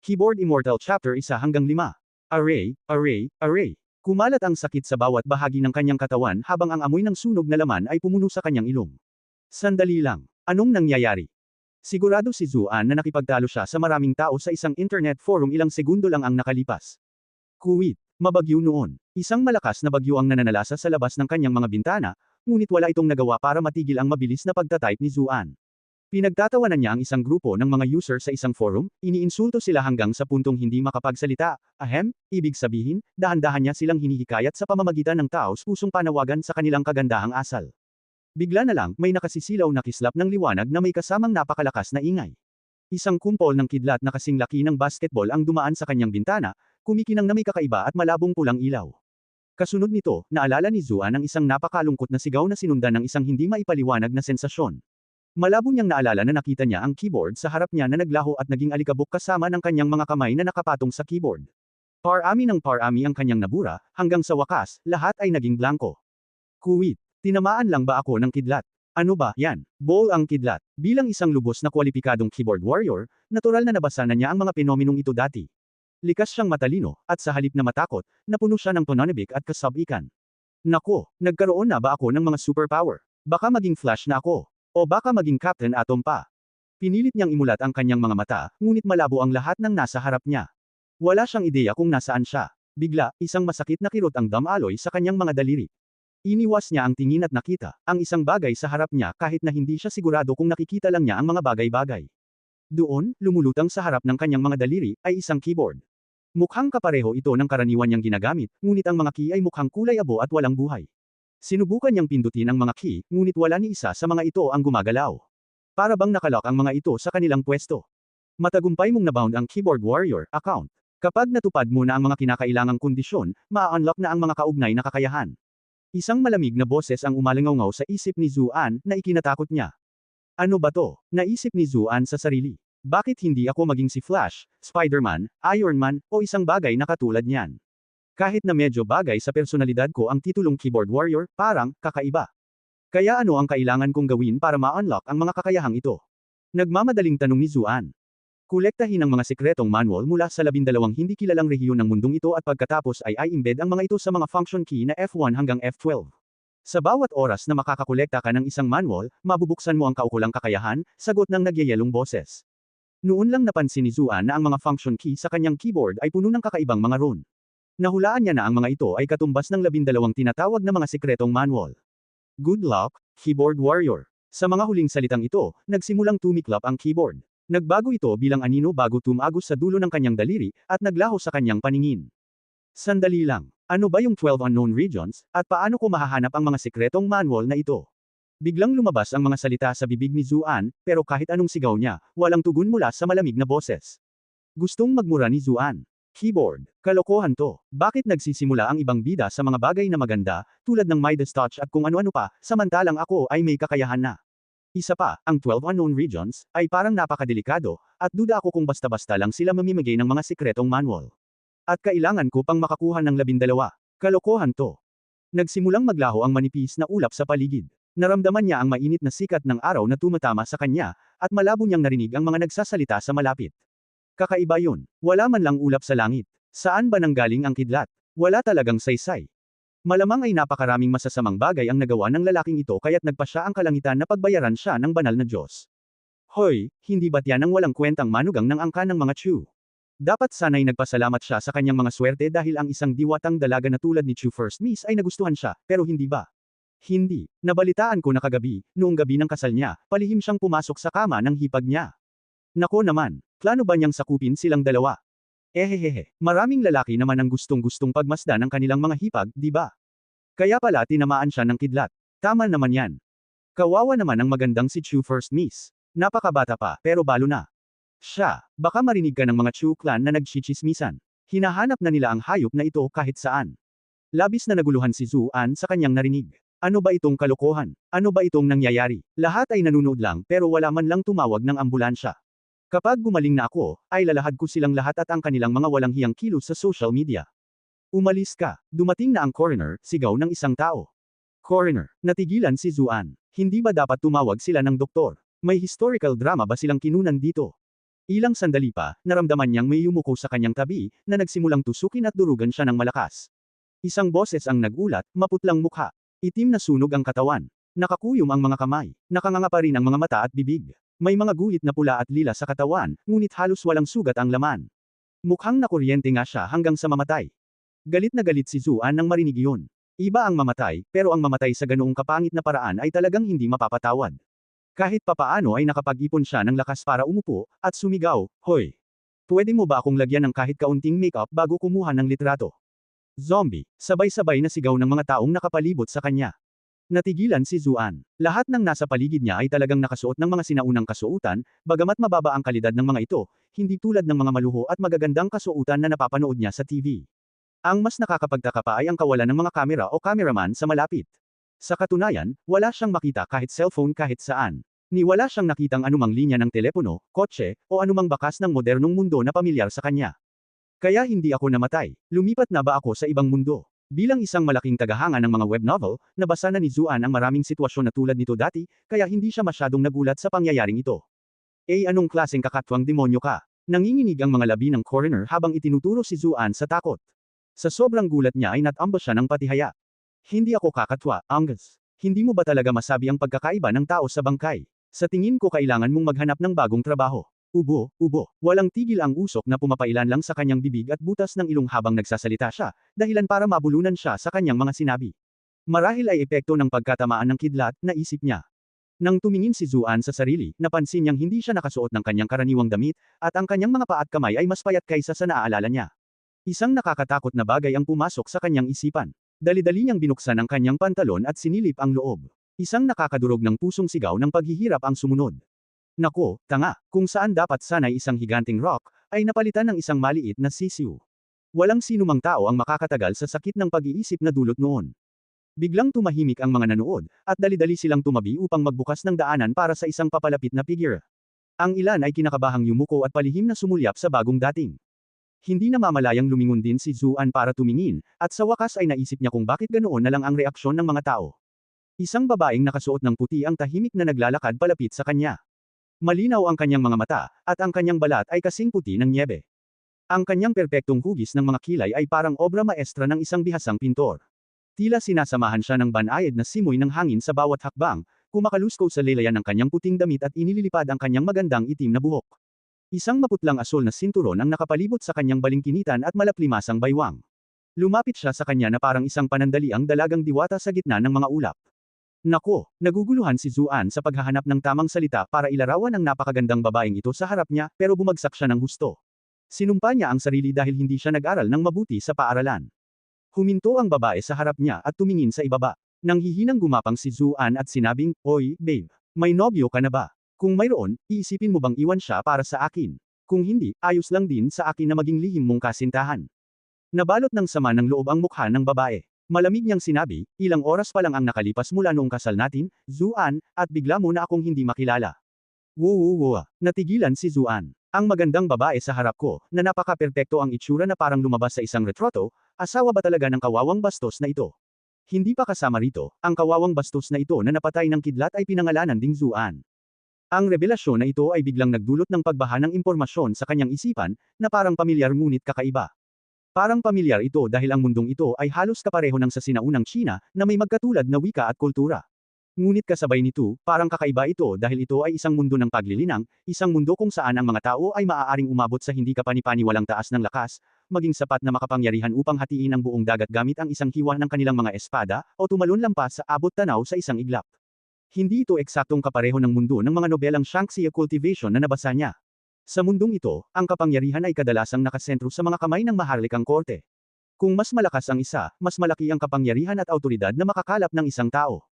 Keyboard Immortal Chapter 1 hanggang 5. Array, array, array. Kumalat ang sakit sa bawat bahagi ng kanyang katawan habang ang amoy ng sunog na laman ay pumuno sa kanyang ilong. Sandali lang. Anong nangyayari? Sigurado si Zuan na nakipagtalo siya sa maraming tao sa isang internet forum ilang segundo lang ang nakalipas. Kuwait, mabagyo noon. Isang malakas na bagyo ang nananalasa sa labas ng kanyang mga bintana, ngunit wala itong nagawa para matigil ang mabilis na pagtatype ni Zuan. Pinagtatawanan niya ang isang grupo ng mga user sa isang forum, iniinsulto sila hanggang sa puntong hindi makapagsalita. Ibig sabihin, dahan-dahan niya silang hinihikayat sa pamamagitan ng taos-pusong panawagan sa kanilang kagandahang asal. Bigla na lang, may nakasisilaw na kislap ng liwanag na may kasamang napakalakas na ingay. Isang kumpol ng kidlat na kasing laki ng basketball ang dumaan sa kanyang bintana, kumikinang na may kakaiba at malabong pulang ilaw. Kasunod nito, naalala ni Zuan ang isang napakalungkot na sigaw na sinundan ng isang hindi maipaliwanag na sensasyon. Malabo niyang naalala na nakita niya ang keyboard sa harap niya na naglaho at naging alikabok kasama ng kanyang mga kamay na nakapatong sa keyboard. Parami ng parami ang kanyang nabura, hanggang sa wakas, lahat ay naging blanko. Kuwait, tinamaan lang ba ako ng kidlat? Ano ba, yan? Ball ang kidlat. Bilang isang lubos na kwalipikadong keyboard warrior, natural na nabasa na niya ang mga penomenong ito dati. Likas siyang matalino, at sa halip na matakot, napuno siya ng tonanibik at kasabikan. Nako, nagkaroon na ba ako ng mga superpower? Baka maging Flash na ako. O baka maging Captain Atom pa. Pinilit niyang imulat ang kanyang mga mata, ngunit malabo ang lahat ng nasa harap niya. Wala siyang ideya kung nasaan siya. Bigla, isang masakit na kirot ang damaloy sa kanyang mga daliri. Iniwas niya ang tingin at nakita, ang isang bagay sa harap niya kahit na hindi siya sigurado kung nakikita lang niya ang mga bagay-bagay. Doon, lumulutang sa harap ng kanyang mga daliri, ay isang keyboard. Mukhang kapareho ito ng karaniwan niyang ginagamit, ngunit ang mga key ay mukhang kulay abo at walang buhay. Sinubukan niyang pindutin ang mga key, ngunit wala ni isa sa mga ito ang gumagalaw. Para bang nakalock ang mga ito sa kanilang pwesto. Matagumpay mong nabound ang Keyboard Warrior account. Kapag natupad mo na ang mga kinakailangang kondisyon, ma-unlock na ang mga kaugnay na kakayahan. Isang malamig na boses ang umalingaw sa isip ni Zuan na ikinatakot niya. Ano ba to? Naisip ni Zuan sa sarili. Bakit hindi ako maging si Flash, Spider-Man, Iron Man, o isang bagay na katulad niyan? Kahit na medyo bagay sa personalidad ko ang titulong Keyboard Warrior, parang, kakaiba. Kaya ano ang kailangan kong gawin para ma-unlock ang mga kakayahang ito? Nagmamadaling tanong ni Zuan. Kolektahin ang mga sekretong manual mula sa 12 hindi kilalang rehiyon ng mundong ito at pagkatapos ay i-embed ang mga ito sa mga function key na F1 hanggang F12. Sa bawat oras na makakakolekta ka ng isang manual, mabubuksan mo ang kaukulang kakayahan, sagot ng nagyayelong boses. Noon lang napansin ni Zuan na ang mga function key sa kanyang keyboard ay puno ng kakaibang mga rune. Nahulaan niya na ang mga ito ay katumbas ng 12 tinatawag na mga sekretong manual. Good luck, Keyboard Warrior. Sa mga huling salitang ito, nagsimulang tumiklap ang keyboard. Nagbago ito bilang anino bago tumagos sa dulo ng kanyang daliri, at naglaho sa kanyang paningin. Sandali lang. Ano ba yung 12 unknown regions, at paano ko mahahanap ang mga sekretong manual na ito? Biglang lumabas ang mga salita sa bibig ni Zuan, pero kahit anong sigaw niya, walang tugon mula sa malamig na boses. Gustong magmura ni Zuan. Keyboard. Kalokohan to. Bakit nagsisimula ang ibang bida sa mga bagay na maganda, tulad ng Midas Touch at kung ano-ano pa, samantalang ako ay may kakayahan na. Isa pa, ang 12 unknown regions, ay parang napakadelikado, at duda ako kung basta-basta lang sila mamimigay ng mga sekretong manual. At kailangan ko pang makakuha ng 12. Kalokohan to. Nagsimulang maglaho ang manipis na ulap sa paligid. Naramdaman niya ang mainit na sikat ng araw na tumatama sa kanya, at malabo niyang narinig ang mga nagsasalita sa malapit. Kakaiba yun. Wala man lang ulap sa langit. Saan ba nanggaling ang kidlat? Wala talagang saysay. Malamang ay napakaraming masasamang bagay ang nagawa ng lalaking ito kaya't nagpa siya ang kalangitan na pagbayaran siya ng banal na Diyos. Hoy, hindi ba't yan ang walang kwentang manugang ng angka ng mga Chu? Dapat sana'y nagpasalamat siya sa kanyang mga swerte dahil ang isang diwatang dalaga na tulad ni Chu First Miss ay nagustuhan siya, pero hindi ba? Hindi. Nabalitaan ko na kagabi, noong gabi ng kasal niya, palihim siyang pumasok sa kama ng hipag niya. Nako naman, plano ba niyang sakupin silang dalawa? Ehehehe, maraming lalaki naman ang gustong-gustong pagmasdan ng kanilang mga hipag, di ba? Kaya pala tinamaan siya ng kidlat. Tama naman yan. Kawawa naman ang magandang si Chu First Miss. Napakabata pa, pero balo na. Siya, baka marinig ka ng mga Chu clan na nagchichismisan. Hinahanap na nila ang hayop na ito kahit saan. Labis na naguluhan si Zuan sa kanyang narinig. Ano ba itong kalokohan? Ano ba itong nangyayari? Lahat ay nanunood lang pero wala man lang tumawag ng ambulansya. Kapag gumaling na ako, ay lalahad ko silang lahat at ang kanilang mga walang hiyang kilos sa social media. Umalis ka. Dumating na ang coroner, sigaw ng isang tao. Coroner, natigilan si Zuan. Hindi ba dapat tumawag sila ng doktor? May historical drama ba silang kinunan dito? Ilang sandali pa, naramdaman niyang may yumuko sa kanyang tabi, na nagsimulang tusukin at durugan siya ng malakas. Isang boses ang nagulat, maputlang mukha. Itim na sunog ang katawan. Nakakuyom ang mga kamay. Nakanganga pa rin ang mga mata at bibig. May mga guhit na pula at lila sa katawan, ngunit halos walang sugat ang laman. Mukhang nakuryente nga siya hanggang sa mamatay. Galit na galit si Zuan nang marinig iyon. Iba ang mamatay, pero ang mamatay sa ganoong kapangit na paraan ay talagang hindi mapapatawad. Kahit papaano ay nakapag-ipon siya ng lakas para umupo, at sumigaw, "Hoy! Pwede mo ba akong lagyan ng kahit kaunting make-up bago kumuha ng litrato?" Zombie, sabay-sabay na sigaw ng mga taong nakapalibot sa kanya. Natigilan si Zuan. Lahat ng nasa paligid niya ay talagang nakasuot ng mga sinaunang kasuotan, bagamat mababa ang kalidad ng mga ito, hindi tulad ng mga maluho at magagandang kasuotan na napapanood niya sa TV. Ang mas nakakapagtaka pa ay ang kawalan ng mga kamera o cameraman sa malapit. Sa katunayan, wala siyang makita kahit cellphone kahit saan. Ni wala siyang nakitang anumang linya ng telepono, kotse, o anumang bakas ng modernong mundo na pamilyar sa kanya. Kaya hindi ako namatay. Lumipat na ba ako sa ibang mundo? Bilang isang malaking tagahanga ng mga web novel, nabasa na ni Zuan ang maraming sitwasyon na tulad nito dati, kaya hindi siya masyadong nagulat sa pangyayaring ito. Anong klaseng kakatwang demonyo ka? Nanginginig ang mga labi ng coroner habang itinuturo si Zuan sa takot. Sa sobrang gulat niya ay natamba siya ng patihaya. Hindi ako kakatwa, Angus. Hindi mo ba talaga masabi ang pagkakaiba ng tao sa bangkay? Sa tingin ko kailangan mong maghanap ng bagong trabaho. Ubo, ubo. Walang tigil ang usok na pumapailan lang sa kanyang bibig at butas ng ilong habang nagsasalita siya, dahilan para mabulunan siya sa kanyang mga sinabi. Marahil ay epekto ng pagkatamaan ng kidlat, naisip niya. Nang tumingin si Zuan sa sarili, napansin niyang hindi siya nakasuot ng kanyang karaniwang damit, at ang kanyang mga paa at kamay ay mas payat kaysa sa naaalala niya. Isang nakakatakot na bagay ang pumasok sa kanyang isipan. Dali-dali niyang binuksan ang kanyang pantalon at sinilip ang loob. Isang nakakadurog ng pusong sigaw ng paghihirap ang sumunod. Nako, tanga, kung saan dapat sanay isang higanting rock, ay napalitan ng isang maliit na sisiw. Walang sinumang tao ang makakatagal sa sakit ng pag-iisip na dulot noon. Biglang tumahimik ang mga nanood, at dali-dali silang tumabi upang magbukas ng daanan para sa isang papalapit na figure. Ang ilan ay kinakabahang yumuko at palihim na sumulyap sa bagong dating. Hindi namamalayang lumingon din si Zuan para tumingin, at sa wakas ay naisip niya kung bakit ganoon na lang ang reaksyon ng mga tao. Isang babaeng nakasuot ng puti ang tahimik na naglalakad palapit sa kanya. Malinaw ang kanyang mga mata, at ang kanyang balat ay kasing puti ng nyebe. Ang kanyang perpektong hugis ng mga kilay ay parang obra maestra ng isang bihasang pintor. Tila sinasamahan siya ng banayad na simoy ng hangin sa bawat hakbang, kumakaluskaw sa lelayan ng kanyang puting damit at inililipad ang kanyang magandang itim na buhok. Isang maputlang asul na sinturon ang nakapalibot sa kanyang balingkinitan at malaplimasang baywang. Lumapit siya sa kanya na parang isang panandaliang dalagang diwata sa gitna ng mga ulap. Nako, naguguluhan si Zuan sa paghahanap ng tamang salita para ilarawan ang napakagandang babaeng ito sa harap niya, pero bumagsak siya ng husto. Sinumpa niya ang sarili dahil hindi siya nag-aral ng mabuti sa paaralan. Huminto ang babae sa harap niya at tumingin sa ibaba. Nang hihinang gumapang si Zuan at sinabing, "Oy, babe, may nobyo ka na ba? Kung mayroon, iisipin mo bang iwan siya para sa akin? Kung hindi, ayos lang din sa akin na maging lihim mong kasintahan." Nabalot ng sama ng loob ang mukha ng babae. Malamig niyang sinabi, "Ilang oras pa lang ang nakalipas mula noong kasal natin, Zuan, at bigla mo na akong hindi makilala." Wuwuwa. Natigilan si Zuan. Ang magandang babae sa harap ko, na napaka-perpekto ang itsura na parang lumabas sa isang retrato, asawa ba talaga ng kawawang bastos na ito? Hindi pa kasama rito, ang kawawang bastos na ito na napatay ng kidlat ay pinangalanan ding Zuan. Ang revelasyon na ito ay biglang nagdulot ng pagbaha ng impormasyon sa kanyang isipan, na parang pamilyar ngunit kakaiba. Parang pamilyar ito dahil ang mundong ito ay halos kapareho ng sa sinaunang China, na may magkatulad na wika at kultura. Ngunit kasabay nito, parang kakaiba ito dahil ito ay isang mundo ng paglilinang, isang mundo kung saan ang mga tao ay maaaring umabot sa hindi kapani-paniwalang taas ng lakas, maging sapat na makapangyarihan upang hatiin ang buong dagat gamit ang isang hiwa ng kanilang mga espada, o tumalon lampas sa abot tanaw sa isang iglap. Hindi ito eksaktong kapareho ng mundo ng mga nobelang Shangxia Cultivation na nabasa niya. Sa mundong ito, ang kapangyarihan ay kadalasang nakasentro sa mga kamay ng maharlikang korte. Kung mas malakas ang isa, mas malaki ang kapangyarihan at autoridad na makakalap ng isang tao.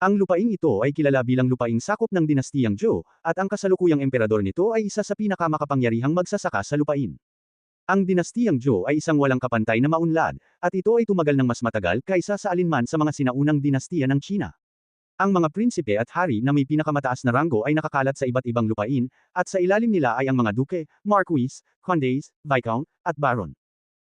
Ang lupaing ito ay kilala bilang lupaing sakop ng dinastiyang Zhou, at ang kasalukuyang emperador nito ay isa sa pinakamakapangyarihang magsasaka sa lupain. Ang dinastiyang Zhou ay isang walang kapantay na maunlad, at ito ay tumagal ng mas matagal kaysa sa alinman sa mga sinaunang dinastiya ng China. Ang mga prinsipe at hari na may pinakamataas na ranggo ay nakakalat sa iba't ibang lupain, at sa ilalim nila ay ang mga duke, marquis, condes, viscount, at baron.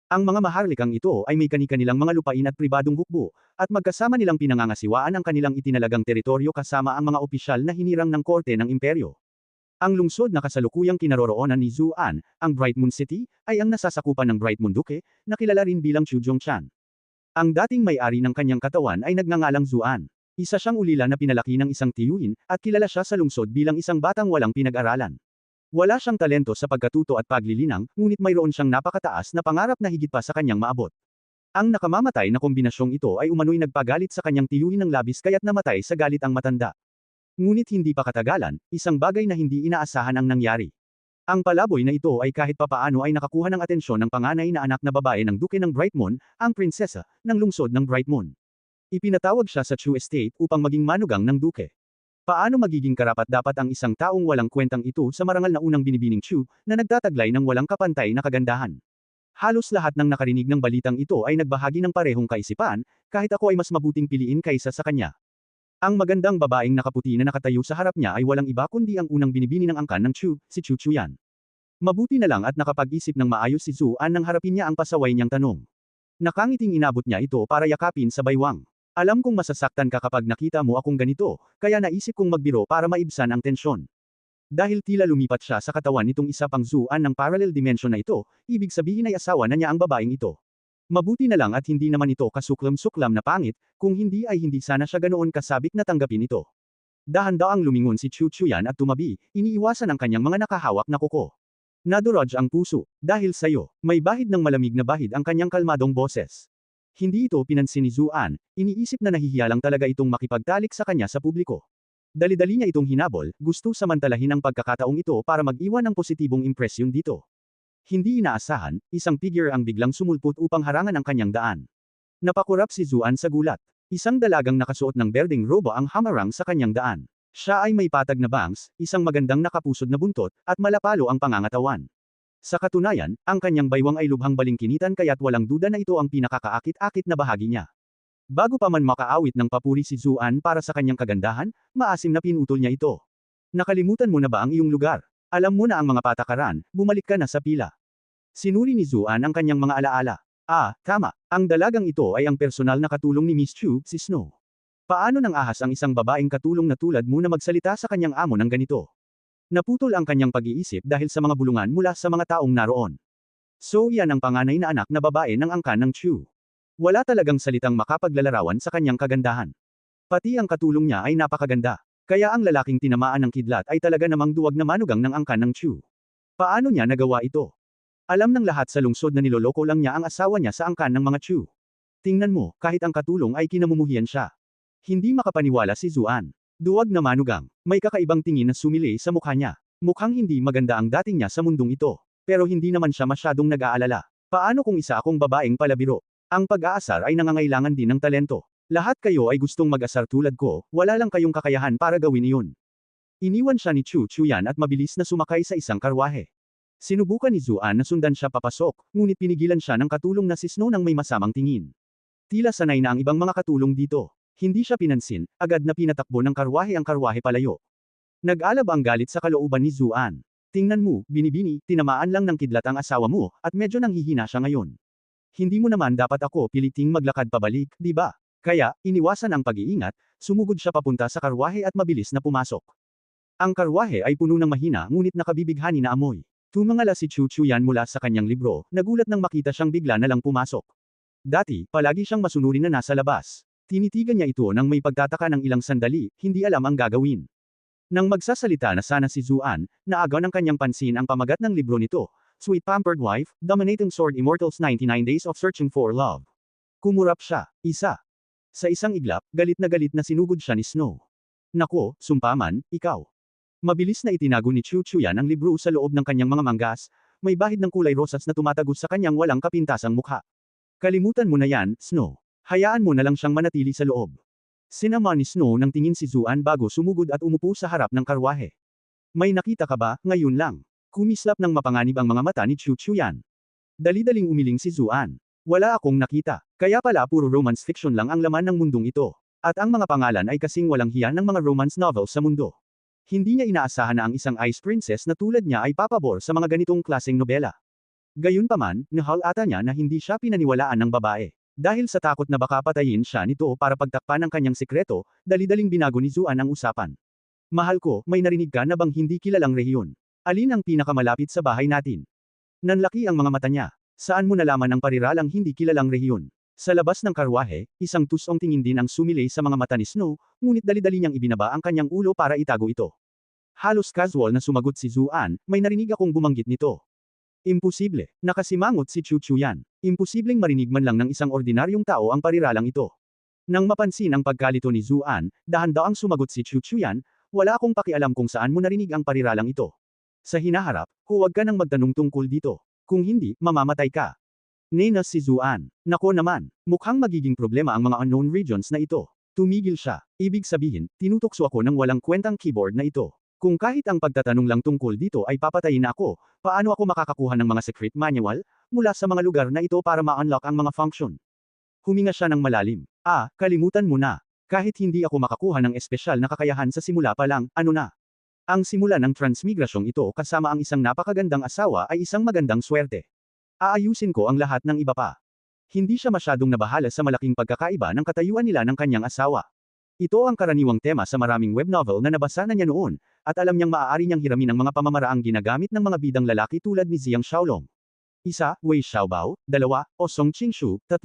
Ang mga maharlikang ito ay may kani-kanilang mga lupain at pribadong hukbo, at magkasama nilang pinangangasiwaan ang kanilang itinalagang teritoryo kasama ang mga opisyal na hinirang ng korte ng imperyo. Ang lungsod na kasalukuyang kinaroroonan ni Zuan, ang Bright Moon City, ay ang nasasakupan ng Bright Moon Duke, na kilala rin bilang Chu Zhongchan. Ang dating may-ari ng kanyang katawan ay nagngangalang Zuan. Isa siyang ulila na pinalaki ng isang tiyuhin, at kilala siya sa lungsod bilang isang batang walang pinag-aralan. Wala siyang talento sa pagkatuto at paglilinang, ngunit mayroon siyang napakataas na pangarap na higit pa sa kanyang maabot. Ang nakamamatay na kombinasyong ito ay umano'y nagpagalit sa kanyang tiyuhin ng labis kaya't namatay sa galit ang matanda. Ngunit hindi pa katagalan, isang bagay na hindi inaasahan ang nangyari. Ang palaboy na ito ay kahit papaano ay nakakuha ng atensyon ng panganay na anak na babae ng duke ng Bright Moon, ang prinsesa, ng lungsod ng Bright Moon. Ipinatawag siya sa Chu Estate upang maging manugang ng duke. Paano magiging karapat-dapat ang isang taong walang kwentang ito sa marangal na unang binibining Chu, na nagtataglay ng walang kapantay na kagandahan? Halos lahat ng nakarinig ng balitang ito ay nagbahagi ng parehong kaisipan, kahit ako ay mas mabuting piliin kaysa sa kanya. Ang magandang babaeng nakaputi na nakatayo sa harap niya ay walang iba kundi ang unang binibini ng angkan ng Chu, si Chu Chuyan. Mabuti na lang at nakapag-isip ng maayos si Zuan nang harapin niya ang pasaway niyang tanong. Nakangiting inabot niya ito para yakapin sa baywang. Alam kong masasaktan ka kapag nakita mo akong ganito, kaya naisip kong magbiro para maibsan ang tensyon. Dahil tila lumipat siya sa katawan nitong isa pang Zuan ng parallel dimension na ito, ibig sabihin ay asawa na niya ang babaeng ito. Mabuti na lang at hindi naman ito kasuklam-suklam na pangit, kung hindi ay hindi sana siya ganoon kasabik na tanggapin ito. Dahan-daang lumingon si Chu Chuyan at tumabi, iniiwasan ang kanyang mga nakahawak na kuko. Nadurog ang puso, dahil sayo, may bahid ng malamig na bahid ang kanyang kalmadong boses. Hindi ito pinansin ni Zuan, iniisip na nahihiya lang talaga itong makipagtalik sa kanya sa publiko. Dali-dali niya itong hinabol, gusto samantalahin ang pagkakataong ito para mag-iwan ng positibong impresyon dito. Hindi inaasahan, isang figure ang biglang sumulpot upang harangan ang kanyang daan. Napakurap si Zuan sa gulat. Isang dalagang nakasuot ng berdeng robo ang hamarang sa kanyang daan. Siya ay may patag na bangs, isang magandang nakapusod na buntot, at malapalo ang pangangatawan. Sa katunayan, ang kanyang baywang ay lubhang balingkinitan kaya't walang duda na ito ang pinakakaakit-akit na bahagi niya. Bago pa man makaawit ng papuri si Zuan para sa kanyang kagandahan, maasim na pinutol niya ito. Nakalimutan mo na ba ang iyong lugar? Alam mo na ang mga patakaran, bumalik ka na sa pila. Sinuri ni Zuan ang kanyang mga alaala. Tama. Ang dalagang ito ay ang personal na katulong ni Miss Chu, si Snow. Paano nang ahas ang isang babaeng katulong na tulad mo na magsalita sa kanyang amo ng ganito? Naputol ang kanyang pag-iisip dahil sa mga bulungan mula sa mga taong naroon. So iyan ang panganay na anak na babae ng angkan ng Chu. Wala talagang salitang makapaglalarawan sa kanyang kagandahan. Pati ang katulong niya ay napakaganda. Kaya ang lalaking tinamaan ng kidlat ay talaga namang duwag na manugang ng angkan ng Chu. Paano niya nagawa ito? Alam ng lahat sa lungsod na niloloko lang niya ang asawa niya sa angkan ng mga Chu. Tingnan mo, kahit ang katulong ay kinamumuhian siya. Hindi makapaniwala si Zuan. Duwag na manugang. May kakaibang tingin na sumili sa mukha niya. Mukhang hindi maganda ang dating niya sa mundong ito. Pero hindi naman siya masyadong nag-aalala. Paano kung isa akong babaeng palabiro? Ang pag-aasar ay nangangailangan din ng talento. Lahat kayo ay gustong mag-asar tulad ko, wala lang kayong kakayahan para gawin iyon. Iniwan siya ni Chu Chuyan at mabilis na sumakay sa isang karwahe. Sinubukan ni Zuan na sundan siya papasok, ngunit pinigilan siya ng katulong na si Snow nang may masamang tingin. Tila sanay na ang ibang mga katulong dito. Hindi siya pinansin, agad na pinatakbo ng karwahe ang karwahe palayo. Nag-alab ang galit sa kalooban ni Zuan. Tingnan mo, binibini, tinamaan lang ng kidlat ang asawa mo, at medyo nanghihina siya ngayon. Hindi mo naman dapat ako piliting maglakad pabalik, di ba? Kaya, iniwasan ang pag-iingat, sumugod siya papunta sa karwahe at mabilis na pumasok. Ang karwahe ay puno ng mahina ngunit nakabibighani na amoy. Tumangala si Chu Chuyan mula sa kanyang libro, nagulat nang makita siyang bigla na lang pumasok. Dati, palagi siyang masunurin na nasa labas. Tinitigan niya ito nang may pagtataka ng ilang sandali, hindi alam ang gagawin. Nang magsasalita na sana si Zuan, naagaw ng kanyang pansin ang pamagat ng libro nito, Sweet Pampered Wife, Dominating Sword Immortals 99 Days of Searching for Love. Kumurap siya, isa. Sa isang iglap, galit na sinugod siya ni Snow. Nako, sumpaman, ikaw. Mabilis na itinago ni Chu Chuyan ang libro sa loob ng kanyang mga manggas, may bahid ng kulay rosas na tumatagos sa kanyang walang kapintasang mukha. Kalimutan mo na yan, Snow. Hayaan mo na lang siyang manatili sa loob. Sinama ni Snow ng tingin si Zuan bago sumugod at umupo sa harap ng karwahe. May nakita ka ba, ngayon lang? Kumislap ng mapanganib ang mga mata ni Chu Chuyan. Dali-daling umiling si Zuan. Wala akong nakita. Kaya pala puro romance fiction lang ang laman ng mundong ito. At ang mga pangalan ay kasing walang hiya ng mga romance novels sa mundo. Hindi niya inaasahan na ang isang ice princess na tulad niya ay papabor sa mga ganitong klaseng nobela. Gayunpaman, nahal ata niya na hindi siya pinaniwalaan ng babae. Dahil sa takot na baka patayin siya nito para pagtakpan ang kanyang sikreto, dali-daling binago ni Zuan ang usapan. Mahal ko, may narinig ka na bang hindi kilalang rehiyon? Alin ang pinakamalapit sa bahay natin? Nanlaki ang mga mata niya. Saan mo nalaman ang pariralang hindi kilalang rehiyon? Sa labas ng karwahe, isang tusong tingin din ang sumilay sa mga mata ni Snow, ngunit dali-dali niyang ibinaba ang kanyang ulo para itago ito. Halos casual na sumagot si Zuan, may narinig akong bumanggit nito. Imposible. Nakasimangot si Chu Chuyan. Imposibleng marinig man lang ng isang ordinaryong tao ang pariralang ito. Nang mapansin ang pagkalito ni Zuan, dahan-daang sumagot si Chu Chuyan, wala akong pakialam kung saan mo narinig ang pariralang ito. Sa hinaharap, huwag ka nang magtanong tungkol dito. Kung hindi, mamamatay ka. Nenas si Zuan. Nako naman, mukhang magiging problema ang mga unknown regions na ito. Tumigil siya. Ibig sabihin, tinutokso ako ng walang kwentang keyboard na ito. Kung kahit ang pagtatanong lang tungkol dito ay papatayin na ako, paano ako makakakuha ng mga secret manual mula sa mga lugar na ito para ma-unlock ang mga function? Huminga siya ng malalim. Kalimutan mo na. Kahit hindi ako makakuha ng espesyal na kakayahan sa simula pa lang, ano na? Ang simula ng transmigrasyong ito kasama ang isang napakagandang asawa ay isang magandang swerte. Aayusin ko ang lahat ng iba pa. Hindi siya masyadong nabahala sa malaking pagkakaiba ng katayuan nila ng kanyang asawa. Ito ang karaniwang tema sa maraming web novel na nabasa na niya noon, at alam niyang maaari niyang hiramin ang mga pamamaraang ginagamit ng mga bidang lalaki tulad ni Jiang Xiaolong. 1. Wei Xiaobao, 2. O Song Qingshu, 3.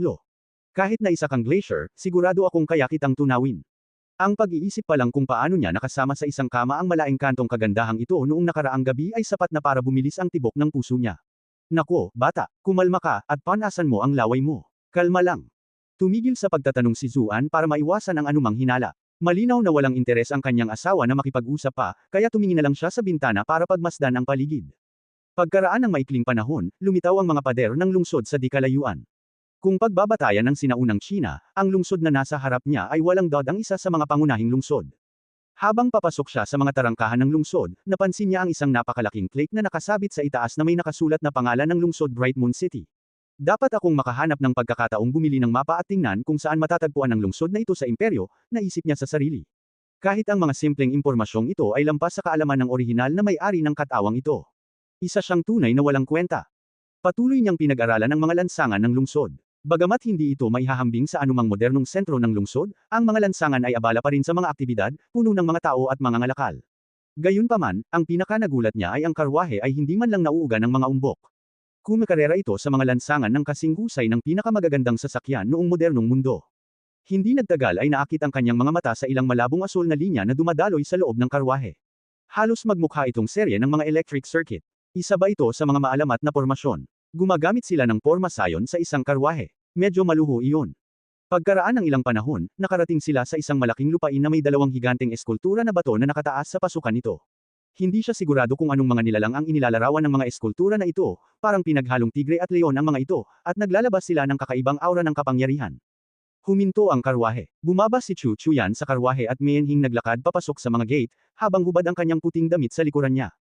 Kahit na isa kang glacier, sigurado akong kaya kitang tunawin. Ang pag-iisip pa lang kung paano niya nakasama sa isang kama ang malaengkantong kagandahang ito noong nakaraang gabi ay sapat na para bumilis ang tibok ng puso niya. Nako, bata, kumalma ka, at panasan mo ang laway mo. Kalma lang. Tumigil sa pagtatanong si Zuan para maiwasan ang anumang hinala. Malinaw na walang interes ang kanyang asawa na makipag-usap pa, kaya tumingin na lang siya sa bintana para pagmasdan ang paligid. Pagkaraan ng maikling panahon, lumitaw ang mga pader ng lungsod sa di-kalayuan. Kung pagbabatayan ng sinaunang China, ang lungsod na nasa harap niya ay walang dod ang isa sa mga pangunahing lungsod. Habang papasok siya sa mga tarangkahan ng lungsod, napansin niya ang isang napakalaking plate na nakasabit sa itaas na may nakasulat na pangalan ng lungsod Bright Moon City. Dapat akong makahanap ng pagkakataong bumili ng mapa at tingnan kung saan matatagpuan ang lungsod na ito sa imperyo, naisip niya sa sarili. Kahit ang mga simpleng impormasyong ito ay lampas sa kaalaman ng orihinal na may-ari ng katawang ito. Isa siyang tunay na walang kwenta. Patuloy niyang pinag-aralan ang mga lansangan ng lungsod. Bagamat hindi ito maihahambing sa anumang modernong sentro ng lungsod, ang mga lansangan ay abala pa rin sa mga aktibidad, puno ng mga tao at mga ngalakal. Gayunpaman, ang pinakanagulat niya ay ang karwahe ay hindi man lang nauuga ng mga umbok. Kumakarera ito sa mga lansangan ng kasing husay ng pinakamagagandang sasakyan noong modernong mundo. Hindi nagtagal ay naakit ang kanyang mga mata sa ilang malabong asul na linya na dumadaloy sa loob ng karwahe. Halos magmukha itong serye ng mga electric circuit. Isa ba ito sa mga maalamat na pormasyon? Gumagamit sila ng porma sayon sa isang karwahe. Medyo maluho iyon. Pagkaraan ng ilang panahon, nakarating sila sa isang malaking lupain na may dalawang higanteng eskultura na bato na nakataas sa pasukan nito. Hindi siya sigurado kung anong mga nilalang ang inilalarawan ng mga eskultura na ito, parang pinaghalong tigre at leon ang mga ito, at naglalabas sila ng kakaibang aura ng kapangyarihan. Huminto ang karwahe. Bumaba si Chu Chuyan sa karwahe at mayanhing naglakad papasok sa mga gate, habang hubad ang kanyang puting damit sa likuran niya.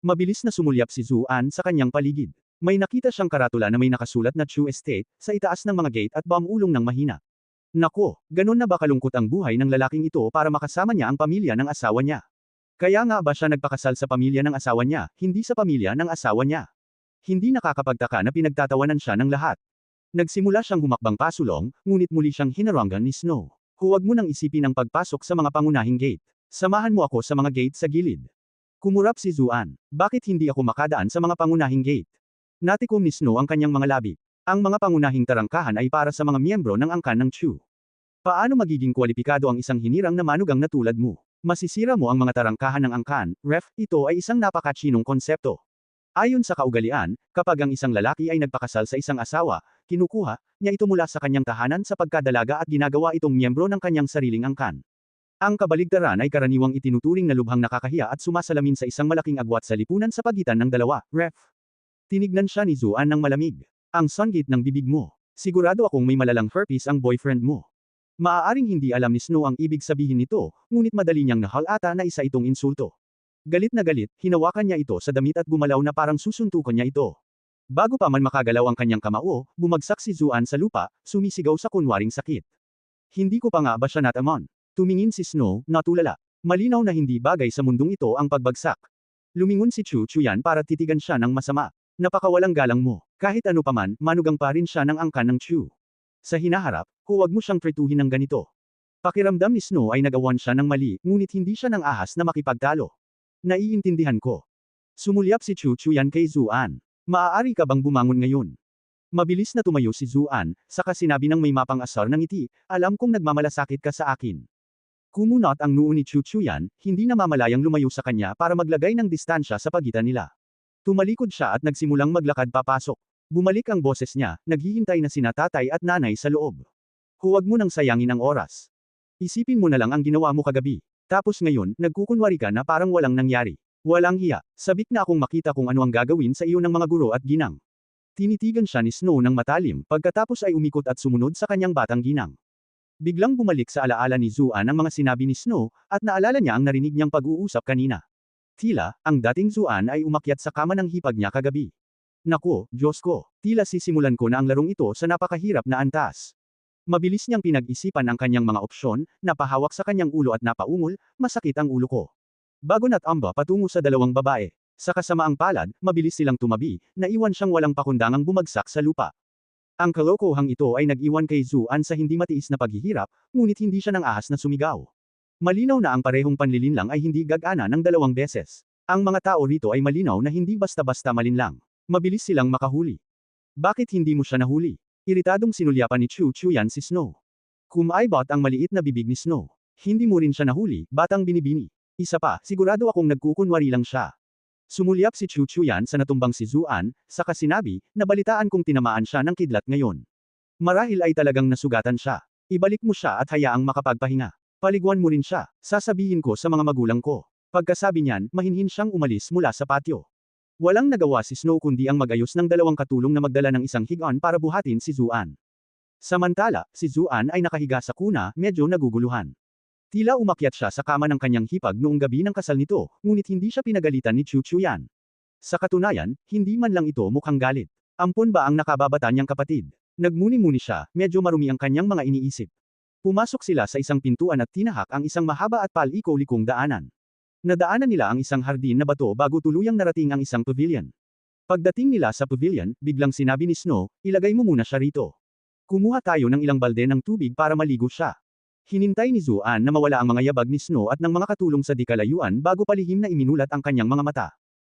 Mabilis na sumulyap si Zuan sa kanyang paligid. May nakita siyang karatula na may nakasulat na Chu Estate, sa itaas ng mga gate at bamulong ng mahina. Nako, ganun na ba kalungkot ang buhay ng lalaking ito para makasama niya ang pamilya ng asawa niya? Kaya nga ba siya nagpakasal sa pamilya ng asawa niya, hindi sa pamilya ng asawa niya? Hindi nakakapagtaka na pinagtatawanan siya ng lahat. Nagsimula siyang humakbang pasulong, ngunit muli siyang hinarangan ni Snow. Huwag mo nang isipin ang pagpasok sa mga pangunahing gate. Samahan mo ako sa mga gate sa gilid. Kumurap si Zuan. Bakit hindi ako makadaan sa mga pangunahing gate? Natikom ni Snow ang kanyang mga labi. Ang mga pangunahing tarangkahan ay para sa mga miyembro ng angkan ng Chu. Paano magiging kwalipikado ang isang hinirang na manugang na tulad mo? Masisira mo ang mga tarangkahan ng angkan, ref, ito ay isang napakatsinong konsepto. Ayon sa kaugalian, kapag ang isang lalaki ay nagpakasal sa isang asawa, kinukuha niya ito mula sa kanyang tahanan sa pagkadalaga at ginagawa itong miyembro ng kanyang sariling angkan. Ang kabaligtaran ay karaniwang itinuturing na lubhang nakakahiya at sumasalamin sa isang malaking agwat sa lipunan sa pagitan ng dalawa, ref. Tinignan siya ni Zuan ng malamig. Ang sunggit ng bibig mo. Sigurado akong may malalang herpes ang boyfriend mo. Maaaring hindi alam ni Snow ang ibig sabihin nito, ngunit madali niyang nahalata na isa itong insulto. Galit na galit, hinawakan niya ito sa damit at gumalaw na parang susuntukan niya ito. Bago pa man makagalaw ang kanyang kamao, bumagsak si Zuan sa lupa, sumisigaw sa kunwaring sakit. Hindi ko pa nga ba siya natamon? Tumingin si Snow, natulala. Malinaw na hindi bagay sa mundong ito ang pagbagsak. Lumingon si Chu Chuyan para titigan siya ng masama. Napakawalang galang mo. Kahit ano paman, manugang pa rin siya ng angkan ng Chu. Sa hinaharap, huwag mo siyang trituhin ng ganito. Pakiramdam ni Snow ay nagawan siya ng mali, ngunit hindi siya ng ahas na makipagtalo. Naiintindihan ko. Sumulyap si Chu Chuyan kay Zuan. Maaari ka bang bumangon ngayon? Mabilis na tumayo si Zuan, saka sinabi ng may mapang-asar ng ngiti, alam kong nagmamalasakit ka sa akin. Kumunot ang noo ni Chu Chuyan, hindi na mamalayang lumayo sa kanya para maglagay ng distansya sa pagitan nila. Tumalikod siya at nagsimulang maglakad papasok. Bumalik ang boses niya, naghihintay na sina tatay at nanay sa loob. Huwag mo nang sayangin ang oras. Isipin mo na lang ang ginawa mo kagabi. Tapos ngayon, nagkukunwari ka na parang walang nangyari. Walang hiya, sabik na akong makita kung ano ang gagawin sa iyo ng mga guro at ginang. Tinitigan siya ni Snow ng matalim, pagkatapos ay umikot at sumunod sa kanyang batang ginang. Biglang bumalik sa alaala ni Zuan ang mga sinabi ni Snow, at naalala niya ang narinig niyang pag-uusap kanina. Tila, ang dating Zuan ay umakyat sa kama ng hipag niya kagabi. Naku, Diyos ko, tila sisimulan ko na ang larong ito sa napakahirap na antas. Mabilis niyang pinag-isipan ang kanyang mga opsyon, napahawak sa kanyang ulo at napaungol, masakit ang ulo ko. Bago natamba patungo sa dalawang babae. Sa kasamaang palad, mabilis silang tumabi, naiwan siyang walang pakundangang bumagsak sa lupa. Ang kalokohang ito ay nag-iwan kay Zuan sa hindi matiis na paghihirap, ngunit hindi siya ng ahas na sumigaw. Malinaw na ang parehong panlilinlang ay hindi gagana ng 2 beses. Ang mga tao rito ay malinaw na hindi basta-basta malinlang. Mabilis silang makahuli. Bakit hindi mo siya nahuli? Iritadong sinulyapan ni Chu Chuyan si Snow. Kumaibot ang maliit na bibig ni Snow. Hindi mo rin siya nahuli, batang binibini. Isa pa, sigurado akong nagkukunwari lang siya. Sumulyap si Chu Chuyan sa natumbang si Zuan, saka sinabi, nabalitaan kong tinamaan siya ng kidlat ngayon. Marahil ay talagang nasugatan siya. Ibalik mo siya at hayaang makapagpahinga. Paliguan mo rin siya, sasabihin ko sa mga magulang ko. Pagkasabi niyan, mahinhin siyang umalis mula sa patio. Walang nagawa si Snow kundi ang magayos ng 2 katulong na magdala ng isang higon para buhatin si Zuan. Samantala, si Zuan ay nakahiga sa kuna, medyo naguguluhan. Tila umakyat siya sa kama ng kanyang hipag noong gabi ng kasal nito, ngunit hindi siya pinagalitan ni Chu Chuyan. Sa katunayan, hindi man lang ito mukhang galit. Ampon ba ang nakababata niyang kapatid? Nagmuni-muni siya, medyo marumi ang kanyang mga iniisip. Pumasok sila sa isang pintuan at tinahak ang isang mahaba at paliko-likong daanan. Nadaanan nila ang isang hardin na bato bago tuluyang narating ang isang pavilion. Pagdating nila sa pavilion, biglang sinabi ni Snow, ilagay mo muna siya rito. Kumuha tayo ng ilang balde ng tubig para maligo siya. Hinintay ni Zuan na mawala ang mga yabag ni Snow at ng mga katulong sa di-kalayuan bago palihim na iminulat ang kanyang mga mata.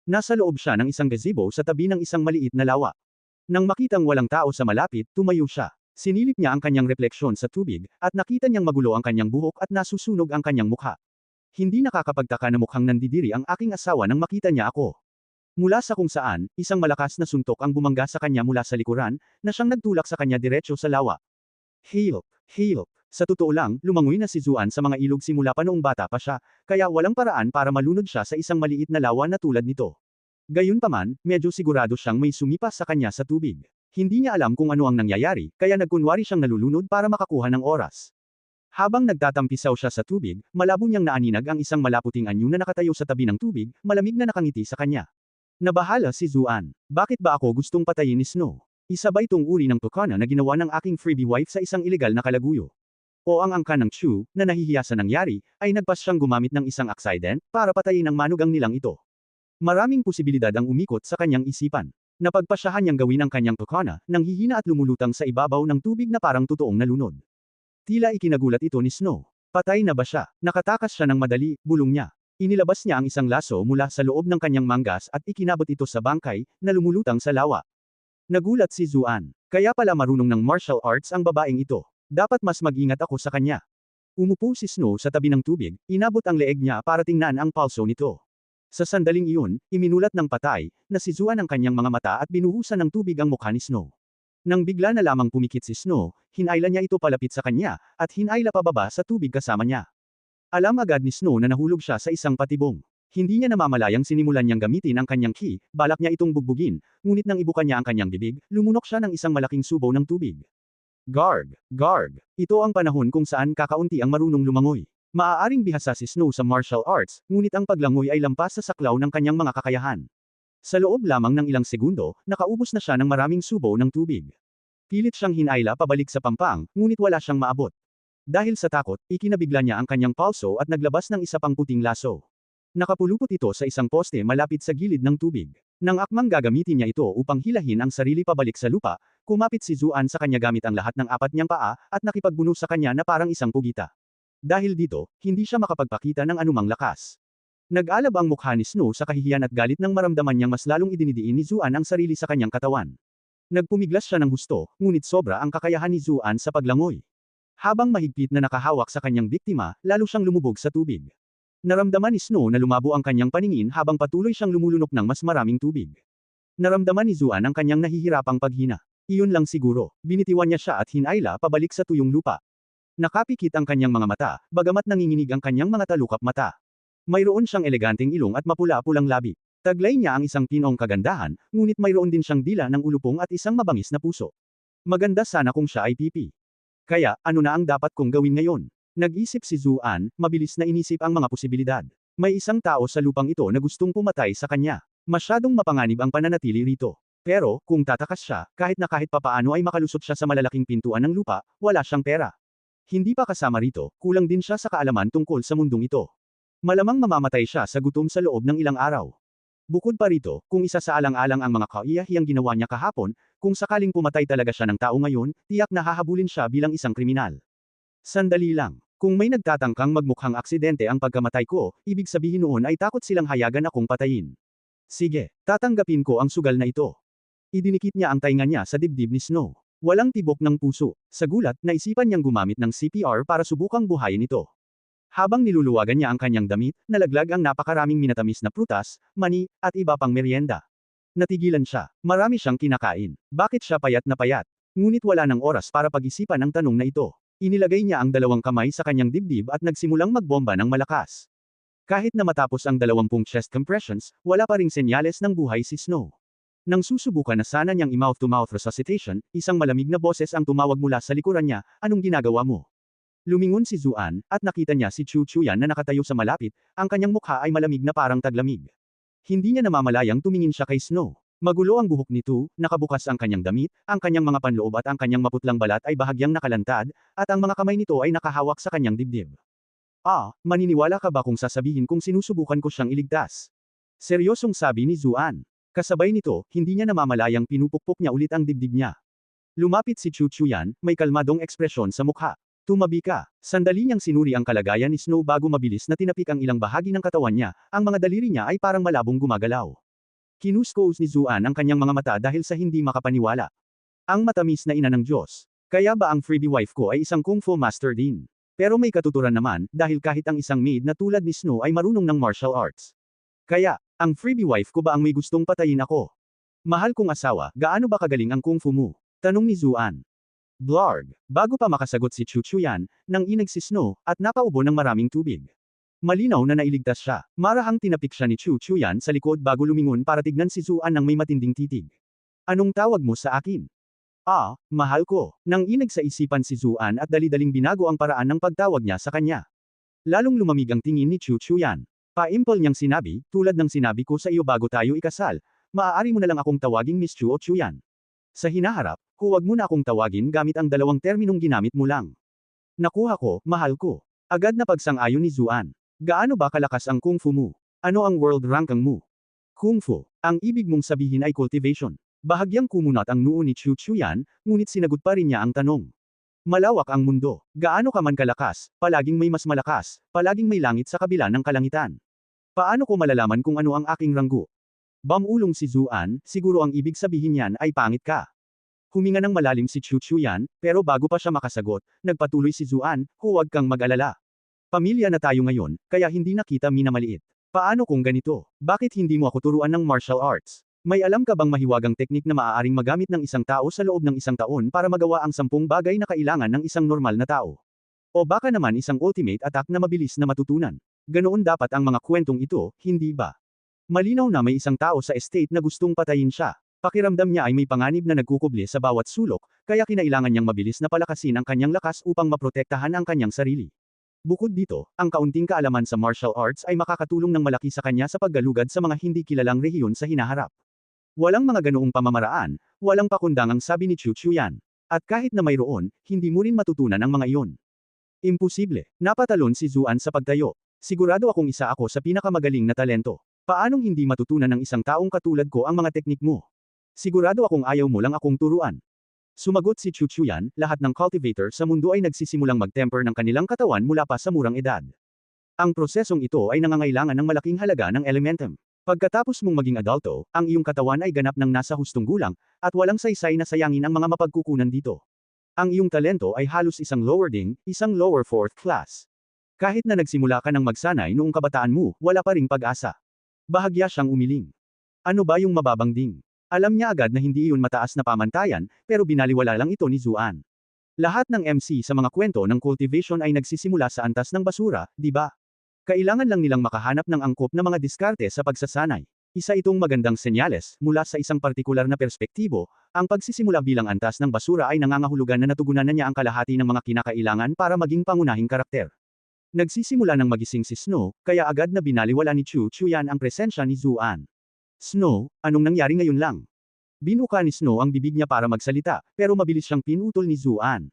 Nasa loob siya ng isang gazebo sa tabi ng isang maliit na lawa. Nang makitang walang tao sa malapit, tumayo siya. Sinilip niya ang kanyang refleksyon sa tubig, at nakita niyang magulo ang kanyang buhok at nasusunog ang kanyang mukha. Hindi nakakapagtaka na mukhang nandidiri ang aking asawa nang makita niya ako. Mula sa kung saan, isang malakas na suntok ang bumangga sa kanya mula sa likuran, na siyang nagtulak sa kanya diretso sa lawa. Hilop, hilop. Sa totoo lang, lumangoy na si Zuan sa mga ilog simula pa noong bata pa siya, kaya walang paraan para malunod siya sa isang maliit na lawa na tulad nito. Gayunpaman, medyo sigurado siyang may sumipa sa kanya sa tubig. Hindi niya alam kung ano ang nangyayari, kaya nagkunwari siyang nalulunod para makakuha ng oras. Habang nagtatampisaw siya sa tubig, malabo niyang naaninag ang isang malaputing anyo na nakatayo sa tabi ng tubig, malamig na nakangiti sa kanya. Nabahala si Zuan. Bakit ba ako gustong patayin ni Snow? Isa ba itong uri ng tukana na ginawa ng aking freebie wife sa isang ilegal na kalaguyo? O ang angka ng Chu, na nahihiya sa nangyari, ay nagpas siyang gumamit ng isang accident, para patayin ang manugang nilang ito. Maraming posibilidad ang umikot sa kanyang isipan. Napagpasyahan niyang gawin ang kanyang tukana, nang hihina at lumulutang sa ibabaw ng tubig na parang totoong nalunod. Tila ikinagulat ito ni Snow. Patay na ba siya? Nakatakas siya ng madali, bulong niya. Inilabas niya ang isang laso mula sa loob ng kanyang manggas at ikinabot ito sa bangkay, na lumulutang sa lawa. Nagulat si Zuan. Kaya pala marunong ng martial arts ang babaeng ito. Dapat mas mag-ingat ako sa kanya. Umupo si Snow sa tabi ng tubig, inabot ang leeg niya para tingnan ang pulso nito. Sa sandaling iyon, iminulat ng patay, na si Zuan ang kanyang mga mata at binuhusan ng tubig ang mukha ni Snow. Nang bigla na lamang pumikit si Snow, hinayla niya ito palapit sa kanya, at hinayla pababa sa tubig kasama niya. Alam agad ni Snow na nahulog siya sa isang patibong. Hindi niya namamalayang sinimulan niyang gamitin ang kanyang ki, balak niya itong bugbugin, ngunit nang ibukan niya ang kanyang bibig, lumunok siya ng isang malaking subaw ng tubig. Garg, garg. Ito ang panahon kung saan kakaunti ang marunong lumangoy. Maaaring bihasa si Snow sa martial arts, ngunit ang paglangoy ay lampas sa saklaw ng kanyang mga kakayahan. Sa loob lamang ng ilang segundo, nakaubos na siya ng maraming subaw ng tubig. Pilit siyang hinayla pabalik sa pampang, ngunit wala siyang maabot. Dahil sa takot, ikinabigla niya ang kanyang pulso at naglabas ng isa pang puting laso. Nakapulupot ito sa isang poste malapit sa gilid ng tubig. Nang akmang gagamitin niya ito upang hilahin ang sarili pabalik sa lupa, kumapit si Zuan sa kanya gamit ang lahat ng 4 niyang paa, at nakipagbuno sa kanya na parang isang pugita. Dahil dito, hindi siya makapagpakita ng anumang lakas. Nag-alab ang mukha ni Snow sa kahihiyan at galit nang maramdaman niyang mas lalong idinidiin ni Zuan ang sarili sa kanyang katawan. Nagpumiglas siya ng husto, ngunit sobra ang kakayahan ni Zuan sa paglangoy. Habang mahigpit na nakahawak sa kanyang biktima, lalo siyang lumubog sa tubig. Naramdaman ni Snow na lumabo ang kanyang paningin habang patuloy siyang lumulunok ng mas maraming tubig. Naramdaman ni Zuan ang kanyang nahihirapang paghina. Iyon lang siguro, binitiwan niya siya at hinayla pabalik sa tuyong lupa. Nakapikit ang kanyang mga mata, bagamat nanginginig ang kanyang mga talukap mata. Mayroon siyang eleganteng ilong at mapula-pulang labi. Taglay niya ang isang pinong kagandahan, ngunit mayroon din siyang dila ng ulupong at isang mabangis na puso. Maganda sana kung siya ay pipi. Kaya, ano na ang dapat kong gawin ngayon? Nag-isip si Zuan, mabilis na inisip ang mga posibilidad. May isang tao sa lupang ito na gustong pumatay sa kanya. Masyadong mapanganib ang pananatili rito. Pero, kung tatakas siya, kahit papaano ay makalusot siya sa malalaking pintuan ng lupa, wala siyang pera. Hindi pa kasama rito, kulang din siya sa kaalaman tungkol sa mundong ito. Malamang mamamatay siya sa gutom sa loob ng ilang araw. Bukod pa rito, kung isa sa alang-alang ang mga kaiyahiyang ginawa niya kahapon, kung sakaling pumatay talaga siya ng tao ngayon, tiyak na hahabulin siya bilang isang kriminal. Sandali lang. Kung may nagtatangkang magmukhang aksidente ang pagkamatay ko, ibig sabihin noon ay takot silang hayagan akong patayin. Sige, tatanggapin ko ang sugal na ito. Idinikit niya ang tainga niya sa dibdib ni Snow. Walang tibok ng puso. Sa gulat, naisipan niyang gumamit ng CPR para subukang buhayin ito. Habang niluluwagan niya ang kanyang damit, nalaglag ang napakaraming minatamis na prutas, mani, at iba pang merienda. Natigilan siya. Marami siyang kinakain. Bakit siya payat na payat? Ngunit wala ng oras para pag-isipan ang tanong na ito. Inilagay niya ang dalawang kamay sa kanyang dibdib at nagsimulang magbomba ng malakas. Kahit na matapos ang 20 chest compressions, wala pa ring senyales ng buhay si Snow. Nang susubukan na sana niyang i-mouth-to-mouth resuscitation, isang malamig na boses ang tumawag mula sa likuran niya, "Anong ginagawa mo?" Lumingon si Zuan, at nakita niya si Chu Chuyan na nakatayo sa malapit, ang kanyang mukha ay malamig na parang taglamig. Hindi niya namamalayang tumingin siya kay Snow. Magulo ang buhok nito, nakabukas ang kanyang damit, ang kanyang mga panloob at ang kanyang maputlang balat ay bahagyang nakalantad, at ang mga kamay nito ay nakahawak sa kanyang dibdib. Maniniwala ka ba kung sasabihin kung sinusubukan ko siyang iligtas? Seryosong sabi ni Zuan. Kasabay nito, hindi niya namamalayang pinupukpok niya ulit ang dibdib niya. Lumapit si Chu Chuyan, may kalmadong ekspresyon sa mukha. Tumabi ka. Sandali niyang sinuri ang kalagayan ni Snow bago mabilis na tinapik ang ilang bahagi ng katawan niya, ang mga daliri niya ay parang malabong gumagalaw. Kinuskos ni Zuan ang kanyang mga mata dahil sa hindi makapaniwala. Ang matamis na ina ng Diyos. Kaya ba ang freebie wife ko ay isang kung fu master din? Pero may katuturan naman, dahil kahit ang isang maid na tulad ni Snow ay marunong ng martial arts. Kaya, ang freebie wife ko ba ang may gustong patayin ako? Mahal kong asawa, gaano ba kagaling ang kung fu mo? Tanong ni Zuan. Blarg. Bago pa makasagot si Chu Chuyan, nang inag si Snow, at napaubo ng maraming tubig. Malinaw na nailigtas siya. Marahang tinapik siya ni Chu Chuyan sa likod bago lumingon para tignan si Zuan ng may matinding titig. Anong tawag mo sa akin? Mahal ko. Nang inag sa isipan si Zuan at dali-daling binago ang paraan ng pagtawag niya sa kanya. Lalong lumamig ang tingin ni Chu Chuyan. Paimpol niyang sinabi, tulad ng sinabi ko sa iyo bago tayo ikasal, maaari mo na lang akong tawaging Miss Chu o Chuyan. Sa hinaharap, huwag mo na akong tawagin gamit ang dalawang terminong ginamit mo lang. Nakuha ko, mahal ko. Agad na pagsang-ayon ni Zuan. Gaano ba kalakas ang kung fu mo? Ano ang world ranking mo? Kung fu. Ang ibig mong sabihin ay cultivation. Bahagyang kumunat ang noo ni Chu Chuyan, ngunit sinagot pa rin niya ang tanong. Malawak ang mundo. Gaano ka man kalakas, palaging may mas malakas, palaging may langit sa kabila ng kalangitan. Paano ko malalaman kung ano ang aking ranggo? Bamulong si Zuan, siguro ang ibig sabihin niyan ay pangit ka. Huminga ng malalim si Chu Chuyan, pero bago pa siya makasagot, nagpatuloy si Zuan, huwag kang mag-alala. Pamilya na tayo ngayon, kaya hindi na kita minamaliit. Paano kung ganito? Bakit hindi mo ako turuan ng martial arts? May alam ka bang mahiwagang teknik na maaaring magamit ng isang tao sa loob ng isang taon para magawa ang 10 bagay na kailangan ng isang normal na tao? O baka naman isang ultimate attack na mabilis na matutunan? Ganoon dapat ang mga kwentong ito, hindi ba? Malinaw na may isang tao sa estate na gustong patayin siya. Pakiramdam niya ay may panganib na nagkukubli sa bawat sulok, kaya kinailangan niyang mabilis na palakasin ang kanyang lakas upang maprotektahan ang kanyang sarili. Bukod dito, ang kaunting kaalaman sa martial arts ay makakatulong ng malaki sa kanya sa paggalugad sa mga hindi kilalang rehiyon sa hinaharap. Walang mga ganoong pamamaraan, walang pakundangang sabi ni Chu Chuyan. At kahit na mayroon, hindi mo rin matutunan ang mga iyon. Imposible. Napatalon si Zuan sa pagtayo. Sigurado akong isa ako sa pinakamagaling na talento. Paanong hindi matutunan ng isang taong katulad ko ang mga teknik mo? Sigurado akong ayaw mo lang akong turuan. Sumagot si Chu Chuyan, lahat ng cultivator sa mundo ay nagsisimulang mag-temper ng kanilang katawan mula pa sa murang edad. Ang prosesong ito ay nangangailangan ng malaking halaga ng elementum. Pagkatapos mong maging adulto, ang iyong katawan ay ganap ng nasa hustong gulang, at walang saysay na sayangin ang mga mapagkukunan dito. Ang iyong talento ay halos isang lower ding, isang lower fourth class. Kahit na nagsimula ka ng magsanay noong kabataan mo, wala pa ring pag-asa. Bahagya siyang umiling. Ano ba yung mababang ding? Alam niya agad na hindi iyon mataas na pamantayan, pero binaliwala lang ito ni Zuan. Lahat ng MC sa mga kwento ng cultivation ay nagsisimula sa antas ng basura, di ba? Kailangan lang nilang makahanap ng angkop na mga diskarte sa pagsasanay. Isa itong magandang senyales, mula sa isang partikular na perspektibo, ang pagsisimula bilang antas ng basura ay nangangahulugan na natugunan na niya ang kalahati ng mga kinakailangan para maging pangunahing karakter. Nagsisimula ng magising si Snow, kaya agad na binaliwala ni Chu Chuyan ang presensya ni Zuan. Snow, anong nangyari ngayon lang? Binuka ni Snow ang bibig niya para magsalita, pero mabilis siyang pinutol ni Zuan.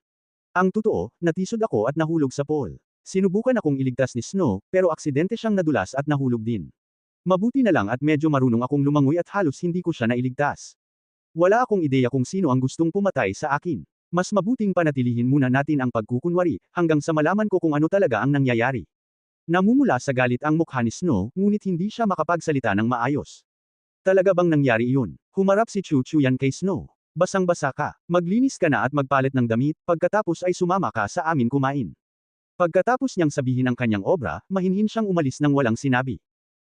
Ang totoo, natisod ako at nahulog sa pool. Sinubukan akong iligtas ni Snow, pero aksidente siyang nadulas at nahulog din. Mabuti na lang at medyo marunong akong lumangoy at halos hindi ko siya nailigtas. Wala akong ideya kung sino ang gustong pumatay sa akin. Mas mabuting panatilihin muna natin ang pagkukunwari, hanggang sa malaman ko kung ano talaga ang nangyayari. Namumula sa galit ang mukha ni Snow, ngunit hindi siya makapagsalita ng maayos. Talaga bang nangyari iyon? Humarap si Chu Chuyan kay Snow. Basang-basa ka. Maglinis ka na at magpalit ng damit, pagkatapos ay sumama ka sa amin kumain. Pagkatapos niyang sabihin ang kanyang obra, mahinhin siyang umalis nang walang sinabi.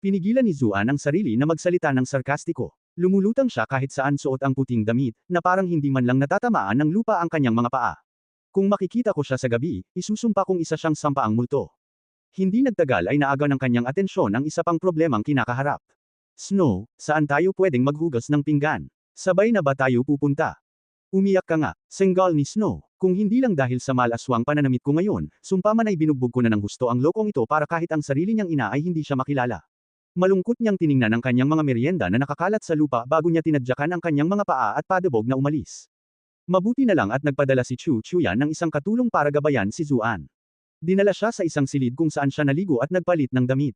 Pinigilan ni Zuan ang sarili na magsalita ng sarkastiko. Lumulutang siya kahit saan suot ang puting damit, na parang hindi man lang natatamaan ng lupa ang kanyang mga paa. Kung makikita ko siya sa gabi, isusumpa kong isa siyang sampaang multo. Hindi nagtagal ay naagaw ng kanyang atensyon ang isa pang problemang kinakaharap. Snow, saan tayo pwedeng maghugas ng pinggan? Sabay na ba tayo pupunta? Umiyak ka nga, senggal ni Snow. Kung hindi lang dahil sa malaswang pananamit ko ngayon, sumpa man ay binugbog ko na ng husto ang lokong ito para kahit ang sarili niyang ina ay hindi siya makilala. Malungkot niyang tiningnan ang kanyang mga merienda na nakakalat sa lupa bago niya tinadyakan ang kanyang mga paa at padabog na umalis. Mabuti na lang at nagpadala si Chu Chuyan ng isang katulong para gabayan si Zuan. Dinala siya sa isang silid kung saan siya naligo at nagpalit ng damit.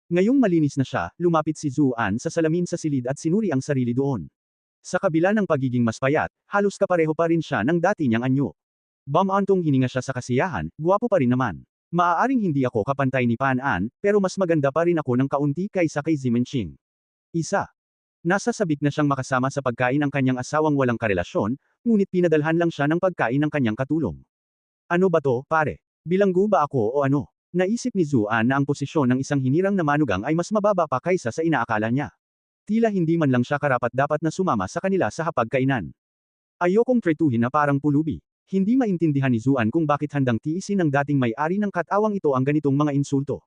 Ngayong malinis na siya, lumapit si Zuan sa salamin sa silid at sinuri ang sarili doon. Sa kabila ng pagiging mas payat, halos kapareho pa rin siya ng dati niyang anyo. Bumantong hininga siya sa kasiyahan, guwapo pa rin naman. Maaaring hindi ako kapantay ni Pan An, pero mas maganda pa rin ako ng kaunti kaysa kay Zimenching. Isa. Nasa sabik na siyang makasama sa pagkain ang kanyang asawang walang karelasyon, ngunit pinadalhan lang siya ng pagkain ng kanyang katulong. Ano ba to, pare? Bilanggo ba ako o ano? Naisip ni Zuan na ang posisyon ng isang hinirang na manugang ay mas mababa pa kaysa sa inaakala niya. Tila hindi man lang siya karapat-dapat na sumama sa kanila sa hapagkainan. Ayokong tretuhin na parang pulubi. Hindi maintindihan ni Zuan kung bakit handang tiisin ng dating may-ari ng katawang ito ang ganitong mga insulto.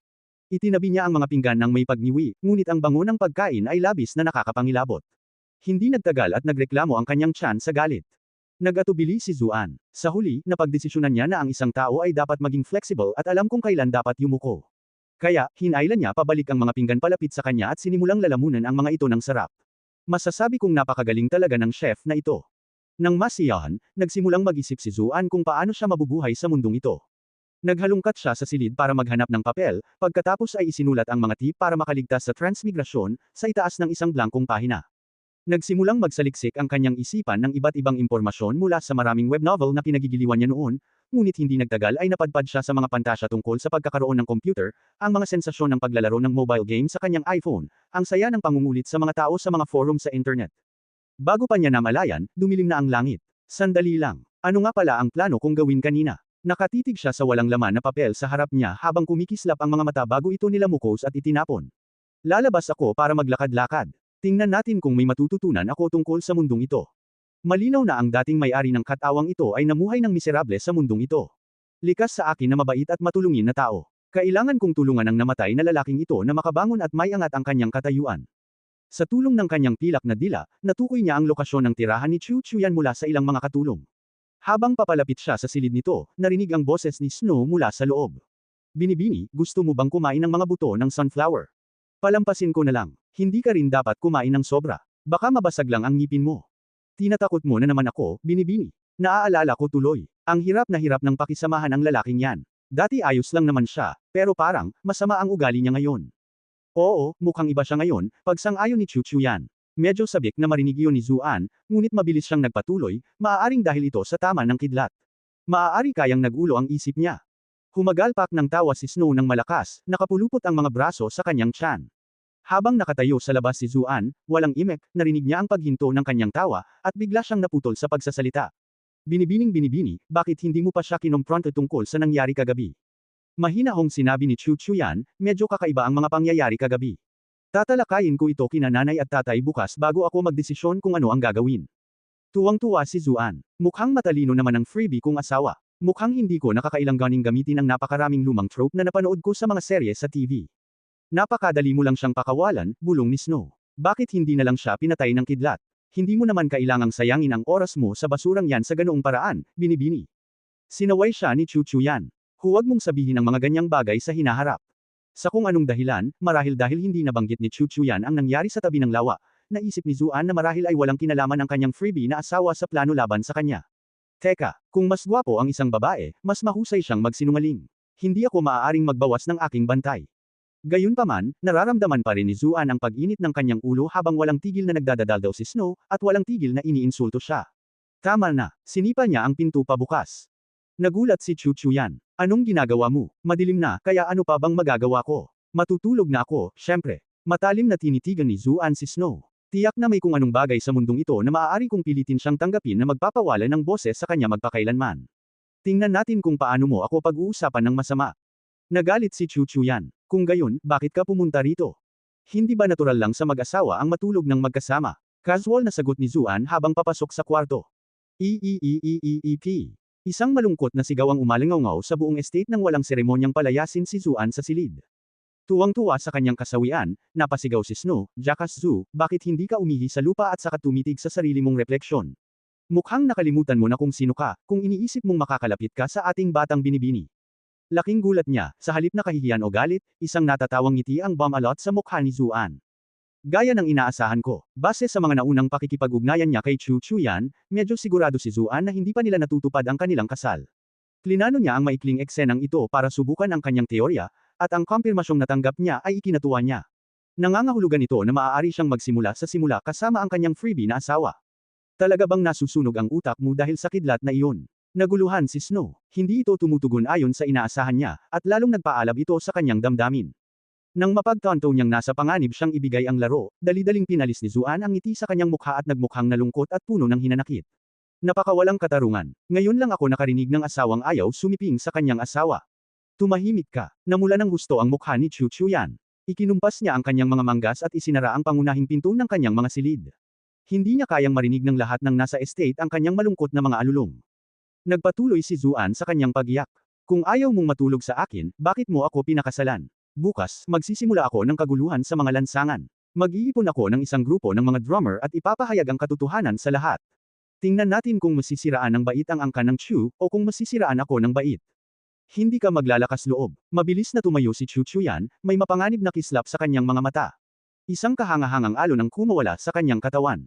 Itinabi niya ang mga pinggan ng may pagniwi, ngunit ang bango ng pagkain ay labis na nakakapangilabot. Hindi nagtagal at nagreklamo ang kanyang tiyan sa galit. Nag-atubili si Zuan. Sa huli, napagdesisyonan niya na ang isang tao ay dapat maging flexible at alam kung kailan dapat yumuko. Kaya, hinailan niya pabalik ang mga pinggan palapit sa kanya at sinimulang lalamunan ang mga ito ng sarap. Masasabi kong napakagaling talaga ng chef na ito. Nang masiyahan, nagsimulang mag-isip si Zuan kung paano siya mabubuhay sa mundong ito. Naghalungkat siya sa silid para maghanap ng papel, pagkatapos ay isinulat ang mga tip para makaligtas sa transmigrasyon, sa itaas ng isang blankong pahina. Nagsimulang magsaliksik ang kanyang isipan ng iba't ibang impormasyon mula sa maraming web novel na pinagigiliwan niya noon, ngunit hindi nagtagal ay napadpad siya sa mga pantasya tungkol sa pagkakaroon ng computer, ang mga sensasyon ng paglalaro ng mobile game sa kanyang iPhone, ang saya ng pangungulit sa mga tao sa mga forum sa internet. Bago pa niya namalayan, dumilim na ang langit. Sandali lang. Ano nga pala ang plano kong gawin kanina? Nakatitig siya sa walang laman na papel sa harap niya habang kumikislap ang mga mata bago ito nilamukos at itinapon. Lalabas ako para maglakad-lakad. Tingnan natin kung may matututunan ako tungkol sa mundong ito. Malinaw na ang dating may-ari ng katawang ito ay namuhay ng miserable sa mundong ito. Likas sa akin na mabait at matulungin na tao. Kailangan kong tulungan ang namatay na lalaking ito na makabangon at maiangat ang kanyang katayuan. Sa tulong ng kanyang pilak na dila, natukoy niya ang lokasyon ng tirahan ni Chu Chuyan mula sa ilang mga katulong. Habang papalapit siya sa silid nito, narinig ang boses ni Snow mula sa loob. Binibini, gusto mo bang kumain ng mga buto ng sunflower? Palampasin ko na lang. Hindi ka rin dapat kumain ng sobra. Baka mabasag lang ang ngipin mo. Tinatakot mo na naman ako, binibini. Naaalala ko tuloy. Ang hirap na hirap ng pakisamahan ang lalaking yan. Dati ayos lang naman siya, pero parang, masama ang ugali niya ngayon. Oo, mukhang iba siya ngayon, pagsang-ayon ni Chu Chuyan. Medyo sabik na marinig iyon ni Zuan, ngunit mabilis siyang nagpatuloy, maaaring dahil ito sa tama ng kidlat. Maaari kayang nagulo ang isip niya. Humagalpak ng tawa si Snow ng malakas, nakapulupot ang mga braso sa kanyang tiyan. Habang nakatayo sa labas si Zuan, walang imek, narinig niya ang paghinto ng kanyang tawa, at bigla siyang naputol sa pagsasalita. Binibining binibini, bakit hindi mo pa siya kinompronto tungkol sa nangyari kagabi? Mahinahong sinabi ni Chu Chuyan, medyo kakaiba ang mga pangyayari kagabi. Tatalakayin ko ito kina nanay at tatay bukas bago ako magdesisyon kung ano ang gagawin. Tuwang-tuwa si Zuan. Mukhang matalino naman ang freebie kong asawa. Mukhang hindi ko nakakailangganing gamitin ang napakaraming lumang trope na napanood ko sa mga serye sa TV. Napakadali mo lang siyang pakawalan, bulong ni Snow. Bakit hindi na lang siya pinatay ng kidlat? Hindi mo naman kailangang sayangin ang oras mo sa basurang yan sa ganoong paraan, binibini. Sinaway siya ni Chu Chuyan. Huwag mong sabihin ang mga ganyang bagay sa hinaharap. Sa kung anong dahilan, marahil dahil hindi nabanggit ni Chu Chuyan ang nangyari sa tabi ng lawa, naisip ni Zuan na marahil ay walang kinalaman ang kanyang freebie na asawa sa plano laban sa kanya. Teka, kung mas gwapo ang isang babae, mas mahusay siyang magsinungaling. Hindi ako maaaring magbawas ng aking bantay. Gayunpaman, nararamdaman pa rin ni Zuan ang pag-init ng kanyang ulo habang walang tigil na nagdadadal daw si Snow, at walang tigil na iniinsulto siya. Tama na, sinipa niya ang pinto pabukas. Nagulat si Chu Chuyan. Anong ginagawa mo? Madilim na, kaya ano pa bang magagawa ko? Matutulog na ako, syempre. Matalim na tinitigan ni Zuan si Snow. Tiyak na may kung anong bagay sa mundong ito na maaari kong pilitin siyang tanggapin na magpapawala ng boses sa kanya magpakailanman. Tingnan natin kung paano mo ako pag-uusapan ng masama. Nagalit si Chu Chuyan. Kung gayon, bakit ka pumunta rito? Hindi ba natural lang sa mag-asawa ang matulog ng magkasama? Casual na sagot ni Zuan habang papasok sa kwarto. Isang malungkot na sigaw ang umalingaw sa buong estate nang walang seremonyang palayasin si Zuan sa silid. Tuwang-tuwa sa kanyang kasawian, napasigaw si Snow, Jackass Zoo, bakit hindi ka umihi sa lupa at saka tumitig sa sarili mong refleksyon? Mukhang nakalimutan mo na kung sino ka, kung iniisip mong makakalapit ka sa ating batang binibini. Laking gulat niya, sa halip na kahihiyan o galit, isang natatawang ngiti ang bumalot sa mukha ni Zuan. Gaya ng inaasahan ko, base sa mga naunang pakikipag-ugnayan niya kay Chu Chuyan, medyo sigurado si Zuan na hindi pa nila natutupad ang kanilang kasal. Plinano niya ang maikling eksenang ito para subukan ang kanyang teorya, at ang kumpirmasyong natanggap niya ay ikinatuwa niya. Nangangahulugan ito na maaari siyang magsimula sa simula kasama ang kanyang freebie na asawa. Talaga bang nasusunog ang utak mo dahil sa kidlat na iyon? Naguluhan si Snow. Hindi ito tumutugon ayon sa inaasahan niya, at lalong nagpaalab ito sa kanyang damdamin. Nang mapagtanto niyang nasa panganib siyang ibigay ang laro, dali-daling pinalis ni Zuan ang ngiti sa kanyang mukha at nagmukhang nalungkot at puno ng hinanakit. Napakawalang katarungan. Ngayon lang ako nakarinig ng asawang ayaw sumiping sa kanyang asawa. Tumahimik ka. Namula ng gusto ang mukha ni Chu Chuyan. Ikinumpas niya ang kanyang mga manggas at isinara ang pangunahing pinto ng kanyang mga silid. Hindi niya kayang marinig ng lahat ng nasa estate ang kanyang malungkot na mga alulong. Nagpatuloy si Zuan sa kanyang pagiyak. Kung ayaw mong matulog sa akin, bakit mo ako pinakasalan? Bukas, magsisimula ako ng kaguluhan sa mga lansangan. Mag-iipon ako ng isang grupo ng mga drummer at ipapahayag ang katotohanan sa lahat. Tingnan natin kung masisiraan ng bait ang angkan ng Chu, o kung masisiraan ako ng bait. Hindi ka maglalakas loob. Mabilis na tumayo si Chu Chuyan, may mapanganib na kislap sa kanyang mga mata. Isang kahangahangang alon ang kumawala sa kanyang katawan.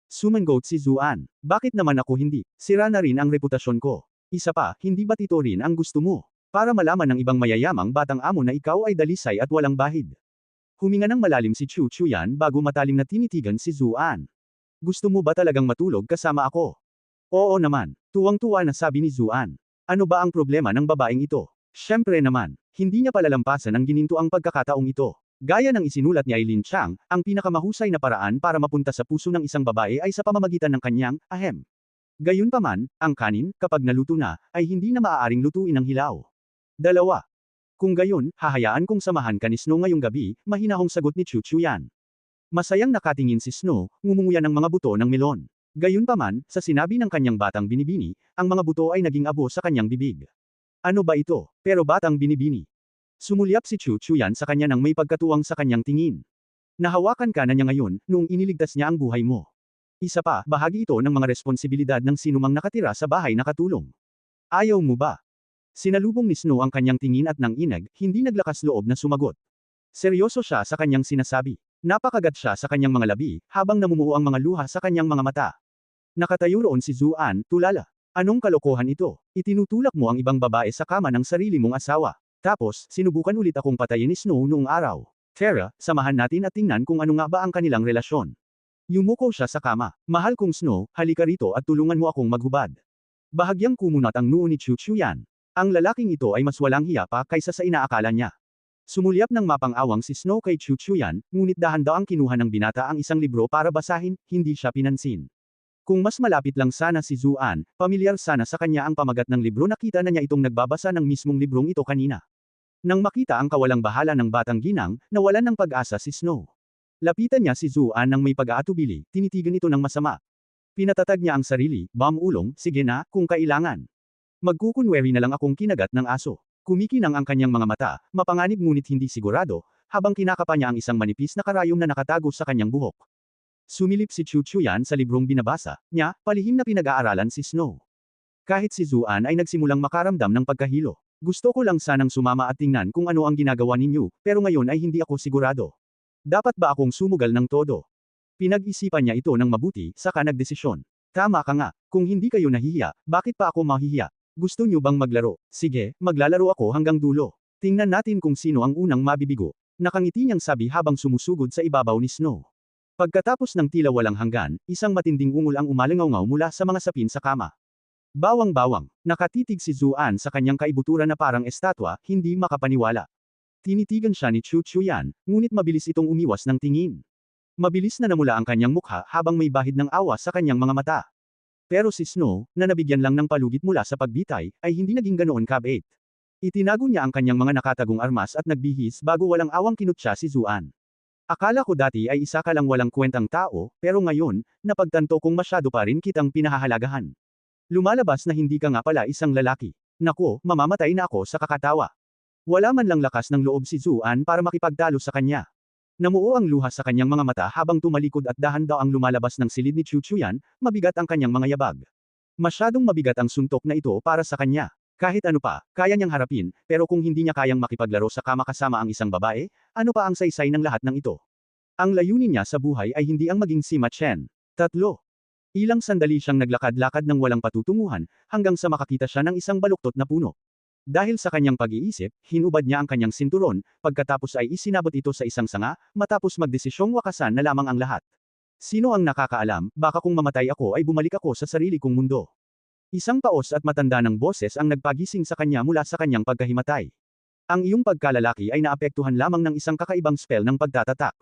Sumangot si Zuan. Bakit naman ako hindi? Sira na rin ang reputasyon ko. Isa pa, hindi ba't ito rin ang gusto mo? Para malaman ng ibang mayayamang batang amo na ikaw ay dalisay at walang bahid. Huminga ng malalim si Chu Chuyan bago matalim na tinitigan si Zuan. Gusto mo ba talagang matulog kasama ako? Oo naman. Tuwang-tuwa na sabi ni Zuan. Ano ba ang problema ng babaeng ito? Siyempre naman, hindi niya palalampasan ang gininto ang pagkakataong ito. Gaya ng isinulat ni Aileen Chang, ang pinakamahusay na paraan para mapunta sa puso ng isang babae ay sa pamamagitan ng kanyang ahem. Gayunpaman, ang kanin, kapag naluto na, ay hindi na maaaring lutuin ng hilaw. 2. Kung gayon, hahayaan kong samahan ka ni Snow ngayong gabi, mahinahong sagot ni Chu Chuyan. Masayang nakatingin si Snow, ngumunguya ng mga buto ng melon. Gayunpaman, sa sinabi ng kanyang batang binibini, ang mga buto ay naging abo sa kanyang bibig. Ano ba ito? Pero batang binibini. Sumulyap si Chu Chuyan sa kanya nang may pagkatuwang sa kanyang tingin. Nahawakan ka na niya ngayon, noong iniligtas niya ang buhay mo. Isa pa, bahagi ito ng mga responsibilidad ng sinumang nakatira sa bahay na katulong. Ayaw mo ba? Sinalubong ni Snow ang kanyang tingin at nang inag, hindi naglakas loob na sumagot. Seryoso siya sa kanyang sinasabi. Napakagat siya sa kanyang mga labi, habang namumuo ang mga luha sa kanyang mga mata. Nakatayo roon si Zuan, tulala. Anong kalokohan ito? Itinutulak mo ang ibang babae sa kama ng sarili mong asawa. Tapos, sinubukan ulit akong patayin ni Snow noong araw. Tara, samahan natin at tingnan kung ano nga ba ang kanilang relasyon. Yumuko siya sa kama. Mahal kong Snow, halika rito at tulungan mo akong maghubad. Bahagyang kumunat ang noo ni Chu Chuyan. Ang lalaking ito ay mas walang hiya pa kaysa sa inaakala niya. Sumulyap ng mapang-awang si Snow kay Chu Chuyan, ngunit dahan-daang kinuha ng binata ang isang libro para basahin, hindi siya pinansin. Kung mas malapit lang sana si Zuan, pamilyar sana sa kanya ang pamagat ng libro, nakita na niya itong nagbabasa ng mismong librong ito kanina. Nang makita ang kawalang bahala ng batang ginang, nawalan ng pag-asa si Snow. Lapitan niya si Zuan nang may pag-aatubili, tinitigan ito ng masama. Pinatatag niya ang sarili, ulong, sige na, kung kailangan. Magkukunwari na lang akong kinagat ng aso. Kumikinang ang kanyang mga mata, mapanganib ngunit hindi sigurado, habang kinakapa niya ang isang manipis na karayom na nakatago sa kanyang buhok. Sumilip si Chu Chuyan sa librong binabasa niya, palihim na pinag-aaralan si Snow. Kahit si Zuan ay nagsimulang makaramdam ng pagkahilo. Gusto ko lang sanang sumama at tingnan kung ano ang ginagawa ninyo, pero ngayon ay hindi ako sigurado. Dapat ba akong sumugal ng todo? Pinag-isipan niya ito ng mabuti, saka nagdesisyon. Tama ka nga, kung hindi kayo nahihiya, bakit pa ako mahihiya? Gusto niyo bang maglaro? Sige, maglalaro ako hanggang dulo. Tingnan natin kung sino ang unang mabibigo. Nakangiti niyang sabi habang sumusugod sa ibabaw ni Snow. Pagkatapos ng tila walang hanggan, isang matinding ungol ang umalingaw mula sa mga sapin sa kama. Bawang-bawang, nakatitig si Zuan sa kanyang kaibuturan na parang estatwa, hindi makapaniwala. Tinitigan siya ni Chu Chuyan, ngunit mabilis itong umiwas ng tingin. Mabilis na namula ang kanyang mukha habang may bahid ng awa sa kanyang mga mata. Pero si Snow, na nabigyan lang ng palugit mula sa pagbitay, ay hindi naging ganoon kabait. Itinago niya ang kanyang mga nakatagong armas at nagbihis bago walang awang kinutya si Zuan. Akala ko dati ay isa ka lang walang kwentang tao, pero ngayon, napagtanto kong masyado pa rin kitang pinahahalagahan. Lumalabas na hindi ka nga pala isang lalaki. Naku, mamamatay na ako sa kakatawa. Wala man lang lakas ng loob si Zuan para makipagtalo sa kanya. Namuo ang luha sa kanyang mga mata habang tumalikod at dahan-daang lumalabas ng silid ni Chu Chuyan, mabigat ang kanyang mga yabag. Masyadong mabigat ang suntok na ito para sa kanya. Kahit ano pa, kaya niyang harapin, pero kung hindi niya kayang makipaglaro sa kama kasama ang isang babae, ano pa ang saysay ng lahat ng ito? Ang layunin niya sa buhay ay hindi ang maging si Ma Chen. 3. Ilang sandali siyang naglakad-lakad ng walang patutunguhan, hanggang sa makakita siya ng isang baluktot na puno. Dahil sa kanyang pag-iisip, hinubad niya ang kanyang sinturon, pagkatapos ay isinabot ito sa isang sanga, matapos magdesisyong wakasan na lamang ang lahat. Sino ang nakakaalam, baka kung mamatay ako ay bumalik ako sa sarili kong mundo. Isang paos at matanda ng boses ang nagpagising sa kanya mula sa kanyang pagkahimatay. Ang iyong pagkalalaki ay naapektuhan lamang ng isang kakaibang spell ng pagtatatak.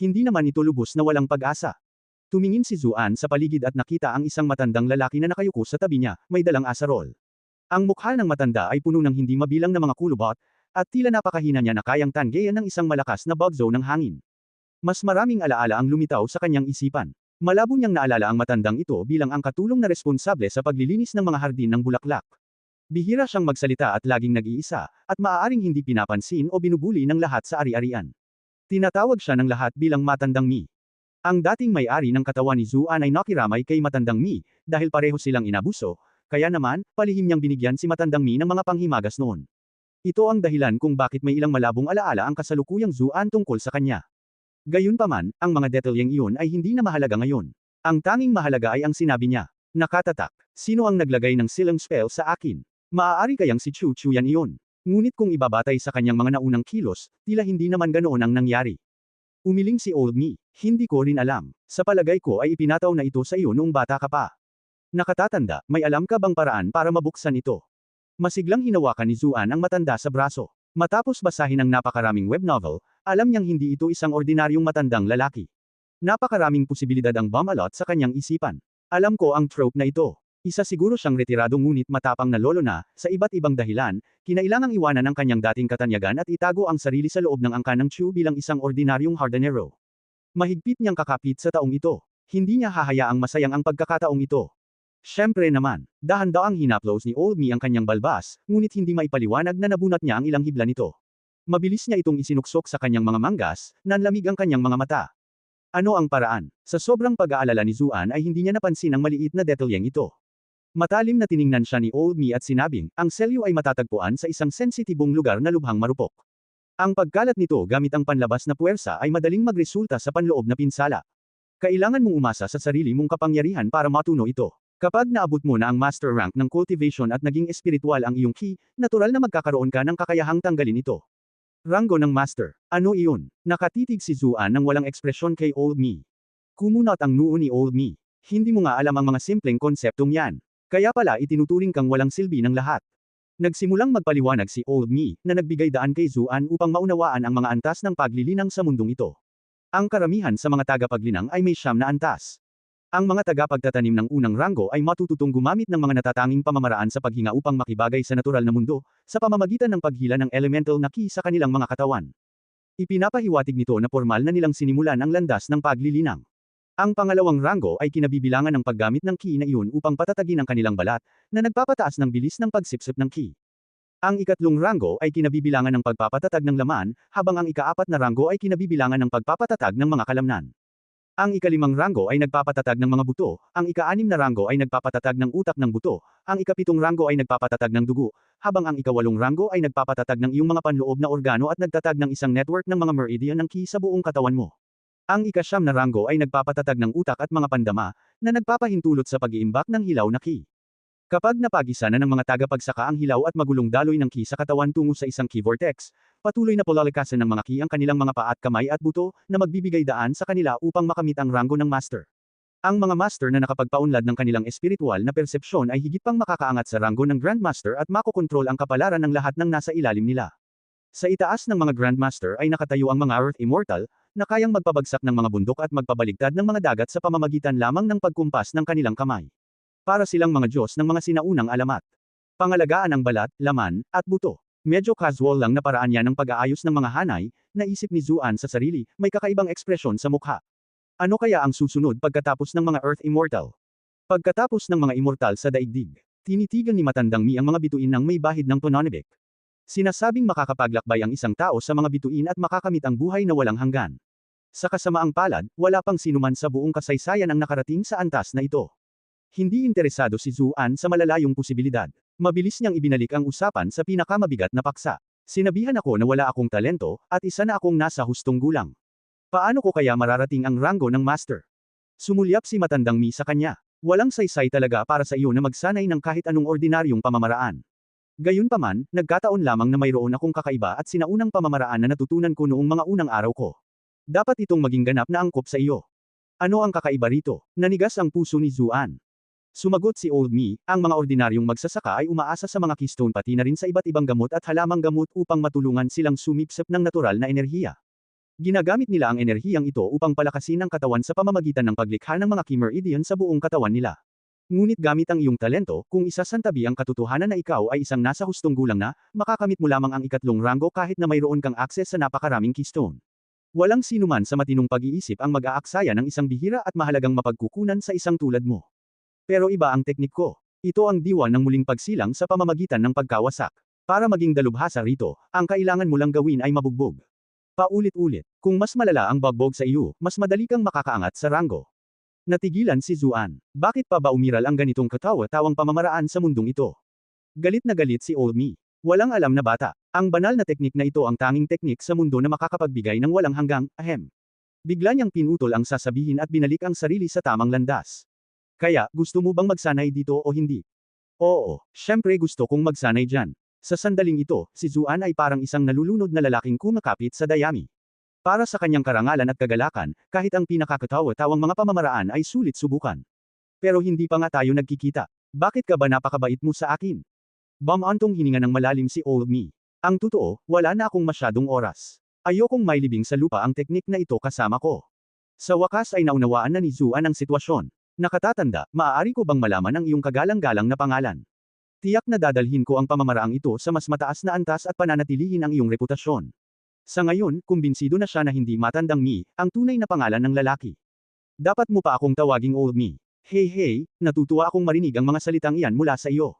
Hindi naman ito lubos na walang pag-asa. Tumingin si Zuan sa paligid at nakita ang isang matandang lalaki na nakayuko sa tabi niya, may dalang asarol. Ang mukha ng matanda ay puno ng hindi mabilang na mga kulubot, at tila napakahina niya na kayang tanggayan ng isang malakas na bugzo ng hangin. Mas maraming alaala ang lumitaw sa kanyang isipan. Malabo niyang naalala ang matandang ito bilang ang katulong na responsable sa paglilinis ng mga hardin ng bulaklak. Bihira siyang magsalita at laging nag-iisa, at maaaring hindi pinapansin o binubuli ng lahat sa ari-arian. Tinatawag siya ng lahat bilang Matandang Mi. Ang dating may-ari ng katawan ni Zuan ay nakiramay kay Matandang Mi, dahil pareho silang inabuso, kaya naman, palihim niyang binigyan si Matandang Mi ng mga panghimagas noon. Ito ang dahilan kung bakit may ilang malabong alaala ang kasalukuyang Zuan tungkol sa kanya. Gayunpaman, ang mga detalyeng iyon ay hindi na mahalaga ngayon. Ang tanging mahalaga ay ang sinabi niya. Nakatatak. Sino ang naglagay ng silang spell sa akin? Maaari kayang si Chu Chuyan iyon. Ngunit kung ibabatay sa kanyang mga naunang kilos, tila hindi naman ganoon ang nangyari. Umiling si Old Me. Hindi ko rin alam. Sa palagay ko ay ipinataw na ito sa iyo noong bata ka pa. Nakatatanda, may alam ka bang paraan para mabuksan ito? Masiglang hinawakan ni Zuan ang matanda sa braso. Matapos basahin ang napakaraming web novel, alam niyang hindi ito isang ordinaryong matandang lalaki. Napakaraming posibilidad ang bumalot sa kanyang isipan. Alam ko ang trope na ito. Isa siguro siyang retirado ngunit matapang na lolo na, sa iba't ibang dahilan, kinailangang iwanan ang kanyang dating katanyagan at itago ang sarili sa loob ng angkan ng Chu bilang isang ordinaryong hardenero. Mahigpit niyang kakapit sa taong ito. Hindi niya hahayaang masayang ang pagkakataong ito. Siyempre naman, dahan-daang hinaplos ni Old Me ang kanyang balbas, ngunit hindi maipaliwanag na nabunot niya ang ilang hibla nito. Mabilis niya itong isinuksok sa kanyang mga manggas, nanlamig ang kanyang mga mata. Ano ang paraan? Sa sobrang pag-aalala ni Zuan ay hindi niya napansin ang maliit na detalyeng ito. Matalim na tiningnan siya ni Old Me at sinabing, ang selyo ay matatagpuan sa isang sensitibong lugar na lubhang marupok. Ang pagkalat nito gamit ang panlabas na puwersa ay madaling magresulta sa panloob na pinsala. Kailangan mong umasa sa sarili mong kapangyarihan para matuno ito. Kapag naabot mo na ang master rank ng cultivation at naging espiritual ang iyong ki, natural na magkakaroon ka ng kakayahang tanggalin ito. Ranggo ng master. Ano iyon? Nakatitig si Zuan nang walang ekspresyon kay Old Me. Kumunot ang noo ni Old Me. Hindi mo nga alam ang mga simpleng konseptong yan. Kaya pala itinuturing kang walang silbi ng lahat. Nagsimulang magpaliwanag si Old Me na nagbigay daan kay Zuan upang maunawaan ang mga antas ng paglilinang sa mundong ito. Ang karamihan sa mga tagapaglinang ay may 9 na antas. Ang mga tagapagtatanim ng unang ranggo ay matututong gumamit ng mga natatanging pamamaraan sa paghinga upang makibagay sa natural na mundo, sa pamamagitan ng paghila ng elemental na ki sa kanilang mga katawan. Ipinapahiwatig nito na formal na nilang sinimulan ang landas ng paglilinang. Ang pangalawang ranggo ay kinabibilangan ng paggamit ng ki na iyon upang patatagin ang kanilang balat, na nagpapataas ng bilis ng pagsipsip ng ki. Ang ikatlong ranggo ay kinabibilangan ng pagpapatatag ng laman, habang ang ikaapat na ranggo ay kinabibilangan ng pagpapatatag ng mga kalamnan. Ang ikalimang ranggo ay nagpapatatag ng mga buto, ang ika-6 na ranggo ay nagpapatatag ng utak ng buto, ang ika-7 ranggo ay nagpapatatag ng dugo, habang ang ika-8 ranggo ay nagpapatatag ng iyong mga panloob na organo at nagtatag ng isang network ng mga meridian ng ki sa buong katawan mo. Ang ika-9 na ranggo ay nagpapatatag ng utak at mga pandama, na nagpapahintulot sa pag-iimbak ng hilaw na ki. Kapag napag-isa na ng mga tagapagsaka ang hilaw at magulong daloy ng ki sa katawan tungo sa isang ki vortex, patuloy na polalikasan ng mga ki ang kanilang mga paa at kamay at buto, na magbibigay daan sa kanila upang makamit ang ranggo ng master. Ang mga master na nakapagpaunlad ng kanilang espiritual na persepsyon ay higit pang makakaangat sa ranggo ng Grandmaster at makokontrol ang kapalaran ng lahat ng nasa ilalim nila. Sa itaas ng mga Grandmaster ay nakatayo ang mga Earth Immortal, na kayang magpabagsak ng mga bundok at magpabaligtad ng mga dagat sa pamamagitan lamang ng pagkumpas ng kanilang kamay. Para silang mga Diyos ng mga sinaunang alamat. Pangalagaan ang balat, laman, at buto. Medyo casual lang na paraan yan ng pag-aayos ng mga hanay, naisip ni Zuan sa sarili, may kakaibang ekspresyon sa mukha. Ano kaya ang susunod pagkatapos ng mga Earth Immortal? Pagkatapos ng mga immortal sa daigdig, tinitigan ni Matandang Mi ang mga bituin ng may bahid ng Tononibik. Sinasabing makakapaglakbay ang isang tao sa mga bituin at makakamit ang buhay na walang hanggan. Sa kasamaang palad, wala pang sinuman sa buong kasaysayan ang nakarating sa antas na ito. Hindi interesado si Zuan sa malalayong posibilidad. Mabilis niyang ibinalik ang usapan sa pinakamabigat na paksa. Sinabihan ako na wala akong talento, at isa na akong nasa hustong gulang. Paano ko kaya mararating ang ranggo ng master? Sumulyap si Matandang Mi sa kanya. Walang saysay talaga para sa iyo na magsanay ng kahit anong ordinaryong pamamaraan. Gayunpaman, nagkataon lamang na mayroon akong kakaiba at sinaunang pamamaraan na natutunan ko noong mga unang araw ko. Dapat itong maging ganap na angkop sa iyo. Ano ang kakaiba rito? Nanigas ang puso ni Zuan. Sumagot si Old Me, ang mga ordinaryong magsasaka ay umaasa sa mga keystone pati na rin sa iba't ibang gamot at halamang gamot upang matulungan silang sumipsip ng natural na enerhiya. Ginagamit nila ang enerhiyang ito upang palakasin ang katawan sa pamamagitan ng paglikha ng mga ki meridian sa buong katawan nila. Ngunit gamit ang iyong talento, kung isasantabi ang katotohanan na ikaw ay isang nasa hustong gulang na, makakamit mo lamang ang ikatlong ranggo kahit na mayroon kang akses sa napakaraming keystone. Walang sinuman sa matinong pag-iisip ang mag-aaksaya ng isang bihira at mahalagang mapagkukunan sa isang tulad mo. Pero iba ang teknik ko. Ito ang diwa ng muling pagsilang sa pamamagitan ng pagkawasak. Para maging dalubhasa rito, ang kailangan mo lang gawin ay mabugbog. Paulit-ulit. Kung mas malala ang bagbog sa iyo, mas madali kang makakaangat sa ranggo. Natigilan si Zuan. Bakit pa ba umiral ang ganitong katawa-tawang pamamaraan sa mundong ito? Galit na galit si Old Me. Walang alam na bata. Ang banal na teknik na ito ang tanging teknik sa mundo na makakapagbigay ng walang hanggang, ahem. Bigla niyang pinutol ang sasabihin at binalik ang sarili sa tamang landas. Kaya, gusto mo bang magsanay dito o hindi? Oo, syempre gusto kong magsanay dyan. Sa sandaling ito, si Zuan ay parang isang nalulunod na lalaking kumakapit sa dayami. Para sa kanyang karangalan at kagalakan, kahit ang pinakakatawa-tawang mga pamamaraan ay sulit subukan. Pero hindi pa nga tayo nagkikita. Bakit ka ba napakabait mo sa akin? Bumantong hininga ng malalim si Old Me. Ang totoo, wala na akong masyadong oras. Ayokong mailibing sa lupa ang teknik na ito kasama ko. Sa wakas ay naunawaan na ni Zuan ang sitwasyon. Nakatatanda, maaari ko bang malaman ang iyong kagalang-galang na pangalan? Tiyak na dadalhin ko ang pamamaraang ito sa mas mataas na antas at pananatilihin ang iyong reputasyon. Sa ngayon, kumbinsido na siya na hindi Matandang Mi, ang tunay na pangalan ng lalaki. Dapat mo pa akong tawaging Old Me. Hey, natutuwa akong marinig ang mga salitang iyan mula sa iyo.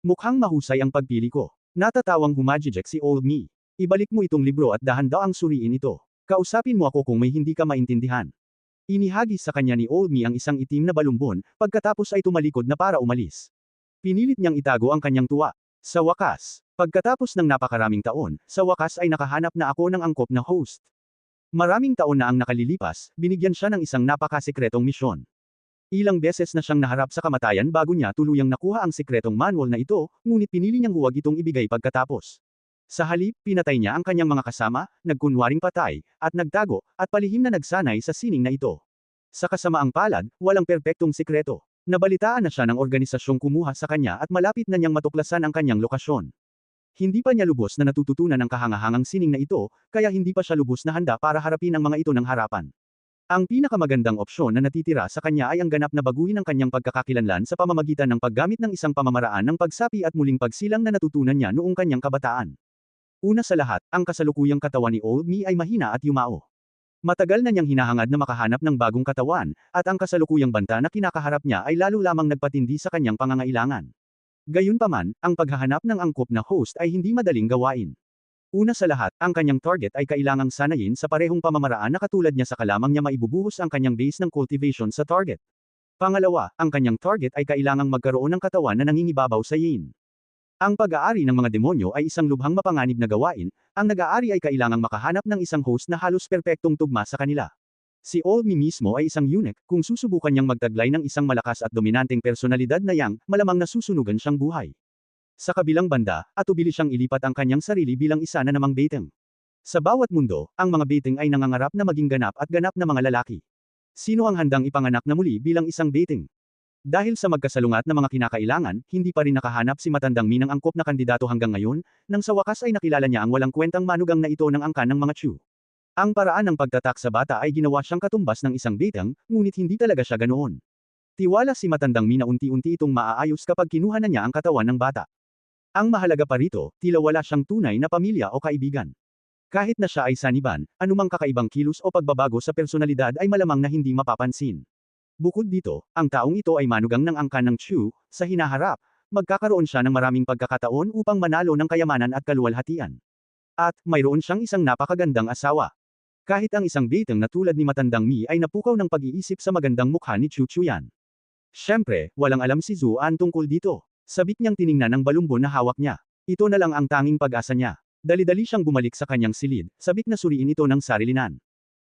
Mukhang mahusay ang pagpili ko. Natatawang humajijek si Old Me. Ibalik mo itong libro at dahan daw ang suriin ito. Kausapin mo ako kung may hindi ka maintindihan. Inihagis sa kanya ni Old Me ang isang itim na balumbon, pagkatapos ay tumalikod na para umalis. Pinilit niyang itago ang kanyang tuwa. Sa wakas, pagkatapos ng napakaraming taon, sa wakas ay nakahanap na ako ng angkop na host. Maraming taon na ang nakalilipas, binigyan siya ng isang napakasekretong misyon. Ilang beses na siyang naharap sa kamatayan bago niya tuluyang nakuha ang sekretong manual na ito, ngunit pinili niyang huwag itong ibigay pagkatapos. Sa halip, pinatay niya ang kanyang mga kasama, nagkunwaring patay, at nagtago, at palihim na nagsanay sa sining na ito. Sa kasamaang palad, walang perpektong sikreto. Nabalitaan na siya ng organisasyong kumuha sa kanya at malapit na niyang matuklasan ang kanyang lokasyon. Hindi pa niya lubos na natututunan ang kahangahangang sining na ito, kaya hindi pa siya lubos na handa para harapin ang mga ito ng harapan. Ang pinakamagandang opsyon na natitira sa kanya ay ang ganap na baguhin ang kanyang pagkakakilanlan sa pamamagitan ng paggamit ng isang pamamaraan ng pagsapi at muling pagsilang na natutunan niya noong kanyang kabataan. Una sa lahat, ang kasalukuyang katawan ni Old Me ay mahina at yumao. Matagal na niyang hinahangad na makahanap ng bagong katawan, at ang kasalukuyang banta na kinakaharap niya ay lalo lamang nagpatindi sa kanyang pangangailangan. Gayunpaman, ang paghahanap ng angkop na host ay hindi madaling gawain. Una sa lahat, ang kanyang target ay kailangang sanayin sa parehong pamamaraan na katulad niya sa kalamang niya maibubuhos ang kanyang base ng cultivation sa target. Pangalawa, ang kanyang target ay kailangang magkaroon ng katawan na nangingibabaw sa yin. Ang pag-aari ng mga demonyo ay isang lubhang mapanganib na gawain, ang nag-aari ay kailangang makahanap ng isang host na halos perpektong tugma sa kanila. Si Old Me mismo ay isang eunuch, kung susubukan niyang magtaglay ng isang malakas at dominanteng personalidad na yang, malamang nasusunugan siyang buhay. Sa kabilang banda, atubili siyang ilipat ang kanyang sarili bilang isa na namang beteng. Sa bawat mundo, ang mga beteng ay nangangarap na maging ganap at ganap na mga lalaki. Sino ang handang ipanganak na muli bilang isang beteng? Dahil sa magkasalungat na mga kinakailangan, hindi pa rin nakahanap si matandang Minang angkop na kandidato hanggang ngayon, nang sa wakas ay nakilala niya ang walang kwentang manugang na ito ng angkan ng mga Chu. Ang paraan ng pagtatak sa bata ay ginawa siyang katumbas ng isang beteng, ngunit hindi talaga siya ganoon. Tiwala si matandang Mina unti-unti itong maaayos kapag kinuha na niya ang katawan ng bata. Ang mahalaga pa rito, tila wala siyang tunay na pamilya o kaibigan. Kahit na siya ay saniban, anumang kakaibang kilos o pagbabago sa personalidad ay malamang na hindi mapapansin. Bukod dito, ang taong ito ay manugang ng angkan ng Chu, sa hinaharap, magkakaroon siya ng maraming pagkakataon upang manalo ng kayamanan at kaluwalhatian. At, mayroon siyang isang napakagandang asawa. Kahit ang isang beteng na tulad ni Matandang Mi ay napukaw ng pag-iisip sa magandang mukha ni Chu Chuyan. Siyempre, walang alam si Zuan tungkol dito. Sabik niyang tiningnan ang balumbon na hawak niya. Ito na lang ang tanging pag-asa niya. Dali-dali siyang bumalik sa kanyang silid, sabik na suriin ito ng sarilinan.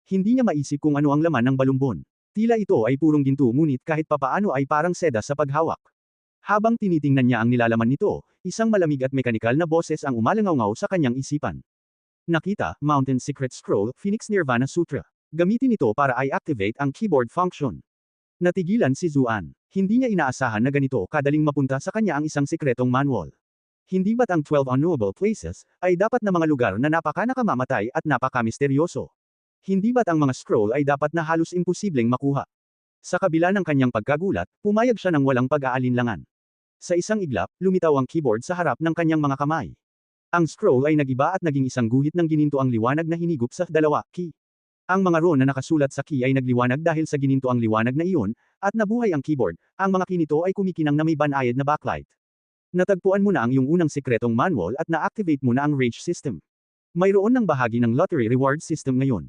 Hindi niya maisip kung ano ang laman ng balumbon. Tila ito ay purong ginto ngunit kahit papaano ay parang seda sa paghawak. Habang tinitingnan niya ang nilalaman nito, isang malamig at mekanikal na boses ang umalangaw sa kanyang isipan. Nakita, Mountain Secret Scroll, Phoenix Nirvana Sutra. Gamitin ito para i-activate ang keyboard function. Natigilan si Zuan. Hindi niya inaasahan na ganito kadaling mapunta sa kanya ang isang sikretong manual. Hindi ba't ang 12 unknowable places ay dapat na mga lugar na napaka-nakamamatay at napaka-misteryoso? Hindi ba't ang mga scroll ay dapat na halos imposibleng makuha? Sa kabila ng kanyang pagkagulat, pumayag siya ng walang pag-aalinlangan. Sa isang iglap, lumitaw ang keyboard sa harap ng kanyang mga kamay. Ang scroll ay nagiba at naging isang guhit ng gininto ang liwanag na hinigop sa dalawa, key. Ang mga ron na nakasulat sa key ay nagliwanag dahil sa gininto ang liwanag na iyon, at nabuhay ang keyboard. Ang mga key nito ay kumikinang na may banayad na backlight. Natagpuan mo na ang iyong unang sikretong manual at na-activate mo na ang rage system. Mayroon ng bahagi ng lottery reward system ngayon.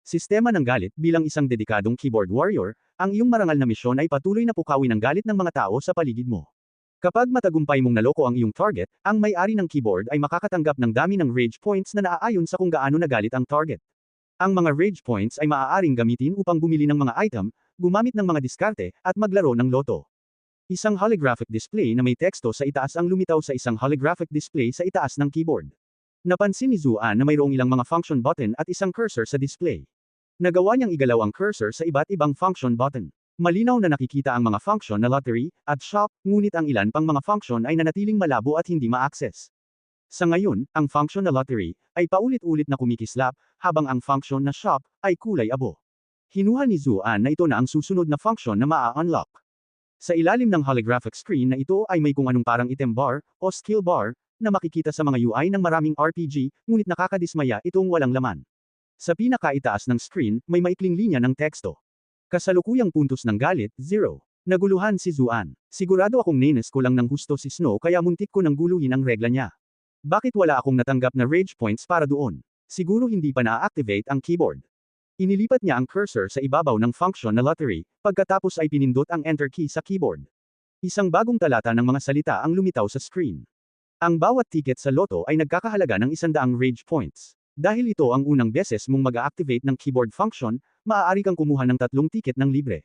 Sistema ng galit bilang isang dedikadong keyboard warrior, ang iyong marangal na misyon ay patuloy na pukawin ang galit ng mga tao sa paligid mo. Kapag matagumpay mong naloko ang iyong target, ang may-ari ng keyboard ay makakatanggap ng dami ng rage points na naaayon sa kung gaano nagalit ang target. Ang mga rage points ay maaaring gamitin upang bumili ng mga item, gumamit ng mga diskarte, at maglaro ng loto. Isang holographic display na may teksto sa itaas ang lumitaw sa isang holographic display sa itaas ng keyboard. Napansin ni Zuan na mayroong ilang mga function button at isang cursor sa display. Nagawa niyang igalaw ang cursor sa iba't ibang function button. Malinaw na nakikita ang mga function na lottery, at shop, ngunit ang ilan pang mga function ay nanatiling malabo at hindi ma-access. Sa ngayon, ang function na lottery, ay paulit-ulit na kumikislap, habang ang function na shop, ay kulay abo. Hinuha ni Zuan na ito na ang susunod na function na maa-unlock. Sa ilalim ng holographic screen na ito ay may kung anong parang item bar, o skill bar, na makikita sa mga UI ng maraming RPG, ngunit nakakadismaya itong walang laman. Sa pinakaitaas ng screen, may maikling linya ng teksto. Kasalukuyang puntos ng galit, 0. Naguluhan si Zuan. Sigurado akong nenes ko lang ng husto si Snow kaya muntik ko nang guluhin ang regla niya. Bakit wala akong natanggap na rage points para doon? Siguro hindi pa na-activate ang keyboard. Inilipat niya ang cursor sa ibabaw ng function na lottery, pagkatapos ay pinindot ang enter key sa keyboard. Isang bagong talata ng mga salita ang lumitaw sa screen. Ang bawat ticket sa loto ay nagkakahalaga ng 100 rage points. Dahil ito ang unang beses mong mag-activate ng keyboard function, maaari kang kumuha ng 3 ticket ng libre.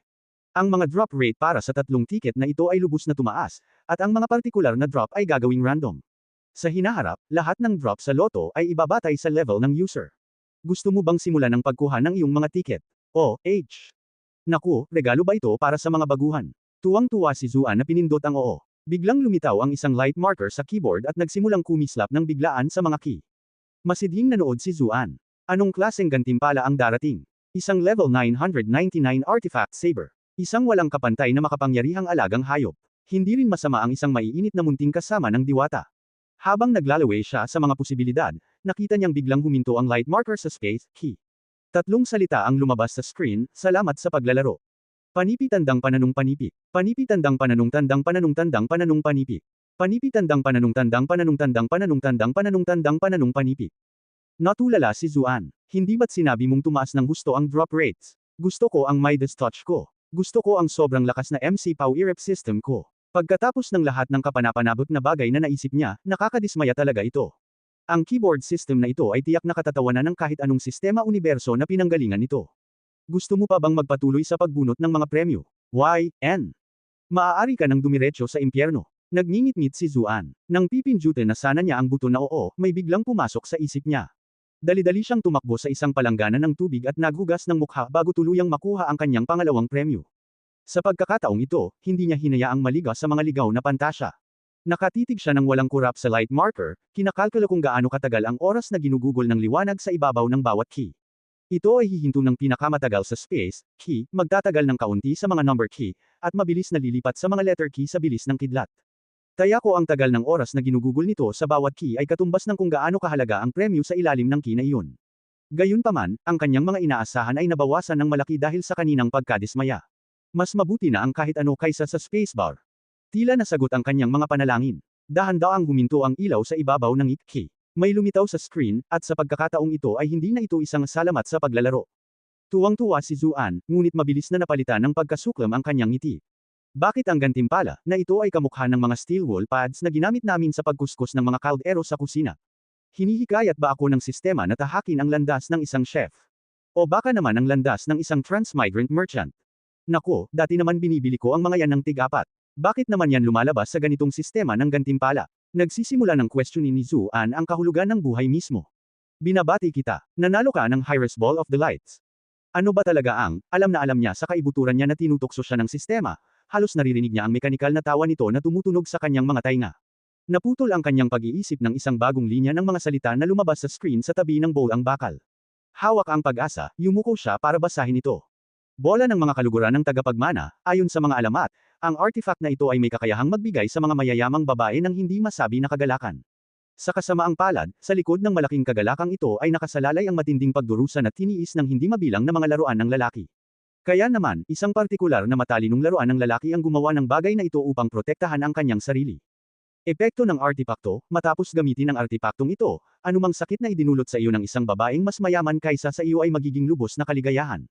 Ang mga drop rate para sa 3 ticket na ito ay lubos na tumaas, at ang mga partikular na drop ay gagawing random. Sa hinaharap, lahat ng drop sa loto ay ibabatay sa level ng user. Gusto mo bang simulan ang pagkuha ng iyong mga ticket? O, H. Naku, regalo ba ito para sa mga baguhan? Tuwang-tuwa si Zuan na pinindot ang oo. Biglang lumitaw ang isang light marker sa keyboard at nagsimulang kumislap ng biglaan sa mga key. Masidhing nanood si Zuan. Anong klaseng gantimpala ang darating? Isang level 999 artifact saber. Isang walang kapantay na makapangyarihang alagang hayop. Hindi rin masama ang isang maiinit na munting kasama ng diwata. Habang naglalaway siya sa mga posibilidad, nakita niyang biglang huminto ang light marker sa space key. Tatlong salita ang lumabas sa screen, salamat sa paglalaro. Panipi tandang pananong panipi. Panipi tandang pananong tandang pananong tandang pananong panipi. Panipi tandang pananong tandang pananong tandang pananong tandang pananong tandang pananong panipi. Natulala si Zuan. Hindi ba't sinabi mong tumaas ng husto ang drop rates? Gusto ko ang Midas touch ko. Gusto ko ang sobrang lakas na MC Power rep system ko. Pagkatapos ng lahat ng kapanapanabot na bagay na naisip niya, nakakadismaya talaga ito. Ang keyboard system na ito ay tiyak na katatawanan ng kahit anong sistema universo na pinanggalingan nito. Gusto mo pa bang magpatuloy sa pagbunot ng mga premyo? YN. Maaari ka nang dumiretso sa impyerno. Nagngingit-ngit si Zuan. Nang pipindutin na sana niya ang buto na oo, may biglang pumasok sa isip niya. Dali-dali siyang tumakbo sa isang palanganan ng tubig at naghugas ng mukha bago tuluyang makuha ang kanyang pangalawang premyo. Sa pagkakataong ito, hindi niya hinayaang maligaw sa mga ligaw na pantasya. Nakatitig siya ng walang kurap sa light marker, kinakalkula kung gaano katagal ang oras na ginugugol ng liwanag sa ibabaw ng bawat key. Ito ay hihinto ng pinakamatagal sa space key, magtatagal ng kaunti sa mga number key, at mabilis na lilipat sa mga letter key sa bilis ng kidlat. Taya ko ang tagal ng oras na ginugugol nito sa bawat key ay katumbas ng kung gaano kahalaga ang premyo sa ilalim ng key na iyon. Gayunpaman, ang kanyang mga inaasahan ay nabawasan ng malaki dahil sa kaninang pagkadismaya. Mas mabuti na ang kahit ano kaysa sa spacebar. Tila nasagot ang kanyang mga panalangin. Dahan-daang huminto ang ilaw sa ibabaw ng key. May lumitaw sa screen, at sa pagkakataong ito ay hindi na ito isang salamat sa paglalaro. Tuwang-tuwa si Zuan, ngunit mabilis na napalitan ng pagkasuklam ang kanyang ngiti. Bakit ang gantimpala, na ito ay kamukha ng mga steel wool pads na ginamit namin sa pagkuskus ng mga kaldero sa kusina? Hinihikayat ba ako ng sistema na tahakin ang landas ng isang chef? O baka naman ang landas ng isang transmigrant merchant? Nako, dati naman binibili ko ang mga yan ng tig-apat. Bakit naman yan lumalabas sa ganitong sistema ng gantimpala? Nagsisimula ng questionin ni Zuan ang kahulugan ng buhay mismo. Binabati kita, nanalo ka ng Hyres Ball of the Lights. Ano ba talaga ang, alam na alam niya sa kaibuturan niya na tinutokso siya ng sistema, halos naririnig niya ang mekanikal na tawa nito na tumutunog sa kanyang mga tainga. Naputol ang kanyang pag-iisip ng isang bagong linya ng mga salita na lumabas sa screen sa tabi ng bowl ang bakal. Hawak ang pag-asa, yumuko siya para basahin ito. Bola ng mga kaluguran ng tagapagmana, ayon sa mga alamat, ang artifact na ito ay may kakayahang magbigay sa mga mayayamang babae ng hindi masabi na kagalakan. Sa kasamaang palad, sa likod ng malaking kagalakang ito ay nakasalalay ang matinding pagdurusa na tiniis ng hindi mabilang na mga laruan ng lalaki. Kaya naman, isang partikular na matalinong laruan ng lalaki ang gumawa ng bagay na ito upang protektahan ang kanyang sarili. Epekto ng artipakto, matapos gamitin ang artipaktong ito, anumang sakit na idinulot sa iyo ng isang babaeng mas mayaman kaysa sa iyo ay magiging lubos na kaligayahan.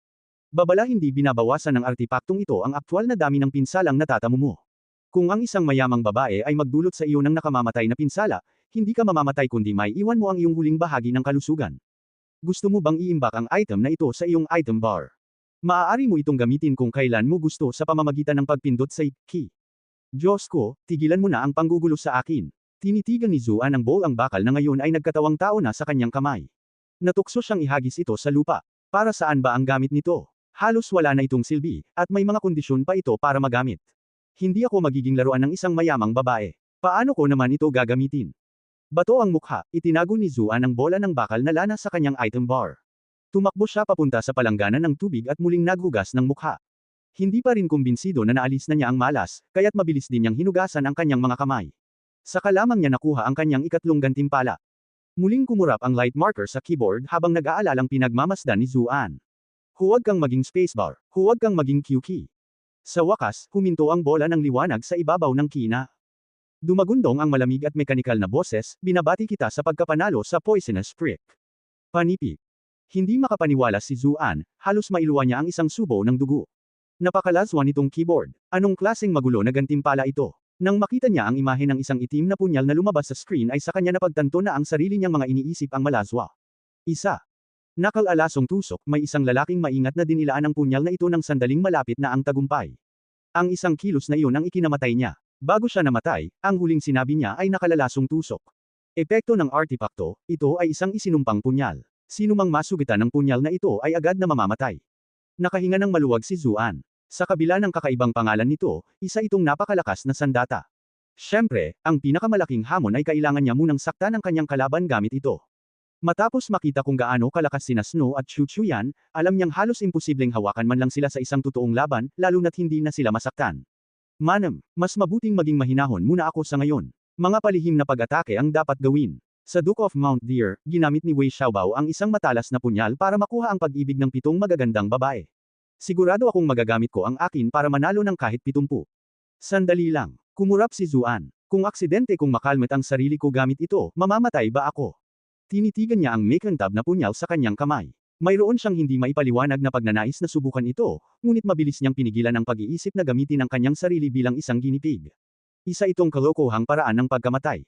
Babala hindi binabawasan ng artipaktong ito ang aktwal na dami ng pinsalang natatamo mo. Kung ang isang mayamang babae ay magdulot sa iyo ng nakamamatay na pinsala, hindi ka mamamatay kundi may iwan mo ang iyong huling bahagi ng kalusugan. Gusto mo bang iimbak ang item na ito sa iyong item bar? Maaari mo itong gamitin kung kailan mo gusto sa pamamagitan ng pagpindot sa key. Diyos ko, tigilan mo na ang panggugulo sa akin. Tinitigan ni Zuan ang bowl ang bakal na ngayon ay nagkatawang tao na sa kanyang kamay. Natukso siyang ihagis ito sa lupa. Para saan ba ang gamit nito? Halos wala na itong silbi, at may mga kondisyon pa ito para magamit. Hindi ako magiging laruan ng isang mayamang babae. Paano ko naman ito gagamitin? Bato ang mukha, itinago ni Zuan ang bola ng bakal na lana sa kanyang item bar. Tumakbo siya papunta sa palanganan ng tubig at muling naghugas ng mukha. Hindi pa rin kumbinsido na naalis na niya ang malas, kaya't mabilis din niyang hinugasan ang kanyang mga kamay. Saka lamang niya nakuha ang kanyang ikatlong gantimpala. Muling kumurap ang light marker sa keyboard habang nag-aalalang pinagmamasdan ni Zuan. Huwag kang maging spacebar, huwag kang maging Q key. Sa wakas, huminto ang bola ng liwanag sa ibabaw ng kina. Dumagundong ang malamig at mekanikal na boses, binabati kita sa pagkapanalo sa Poisonous Prick. Panipi. Hindi makapaniwala si Zuan, halos mailuwa niya ang isang subo ng dugo. Napakalaswa nitong keyboard. Anong klaseng magulo na gantimpala ito? Nang makita niya ang imahe ng isang itim na punyal na lumabas sa screen ay sa kanya napagtanto na ang sarili niyang mga iniisip ang malaswa. Isa. Nakal-alasong tusok, may isang lalaking maingat na dinilaan ang punyal na ito ng sandaling malapit na ang tagumpay. Ang isang kilos na iyon ang ikinamatay niya. Bago siya namatay, ang huling sinabi niya ay nakalalasong tusok. Epekto ng artipakto, ito ay isang isinumpang punyal. Sino mang masugitan ng punyal na ito ay agad na mamamatay. Nakahinga ng maluwag si Zuan. Sa kabila ng kakaibang pangalan nito, isa itong napakalakas na sandata. Siyempre, ang pinakamalaking hamon ay kailangan niya munang saktan ang kanyang kalaban gamit ito. Matapos makita kung gaano kalakas sina Snow at Chu Chuyan, alam niyang halos imposibleng hawakan man lang sila sa isang totoong laban, lalo na't hindi na sila masaktan. Manam, mas mabuting maging mahinahon muna ako sa ngayon. Mga palihim na pag-atake ang dapat gawin. Sa Duke of Mount Deer, ginamit ni Wei Xiaobao ang isang matalas na punyal para makuha ang pag-ibig ng 7 magagandang babae. Sigurado akong magagamit ko ang akin para manalo ng kahit 70. Sandali lang. Kumurap si Zuan. Kung aksidente kung makalmat ang sarili ko gamit ito, mamamatay ba ako? Tinitigan niya ang makintab na punyal sa kanyang kamay. Mayroon siyang hindi maipaliwanag na pagnanais na subukan ito, ngunit mabilis niyang pinigilan ang pag-iisip na gamitin ang kanyang sarili bilang isang ginipig. Isa itong kalokohang paraan ng pagkamatay.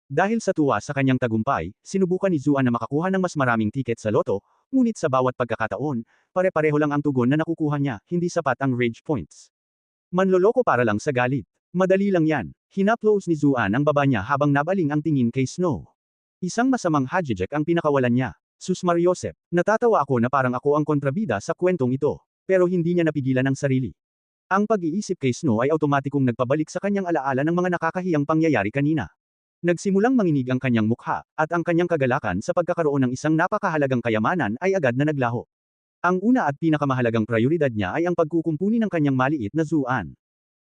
Dahil sa tuwa sa kanyang tagumpay, sinubukan ni Zuan na makakuha ng mas maraming tiket sa loto, ngunit sa bawat pagkakataon, pare-pareho lang ang tugon na nakukuha niya, hindi sapat ang rage points. Manloloko para lang sa galit. Madali lang yan. Hinaplos ni Zuan ang baba niya habang nabaling ang tingin kay Snow. Isang masamang hajijek ang pinakawalan niya. Sus Mariosep, natatawa ako na parang ako ang kontrabida sa kwentong ito. Pero hindi niya napigilan ang sarili. Ang pag-iisip kay Snow ay automatikong nagpabalik sa kanyang alaala ng mga nakakahiyang pangyayari kanina. Nagsimulang manginig ang kanyang mukha, at ang kanyang kagalakan sa pagkakaroon ng isang napakahalagang kayamanan ay agad na naglaho. Ang una at pinakamahalagang prioridad niya ay ang pagkukumpuni ng kanyang maliit na Zuan.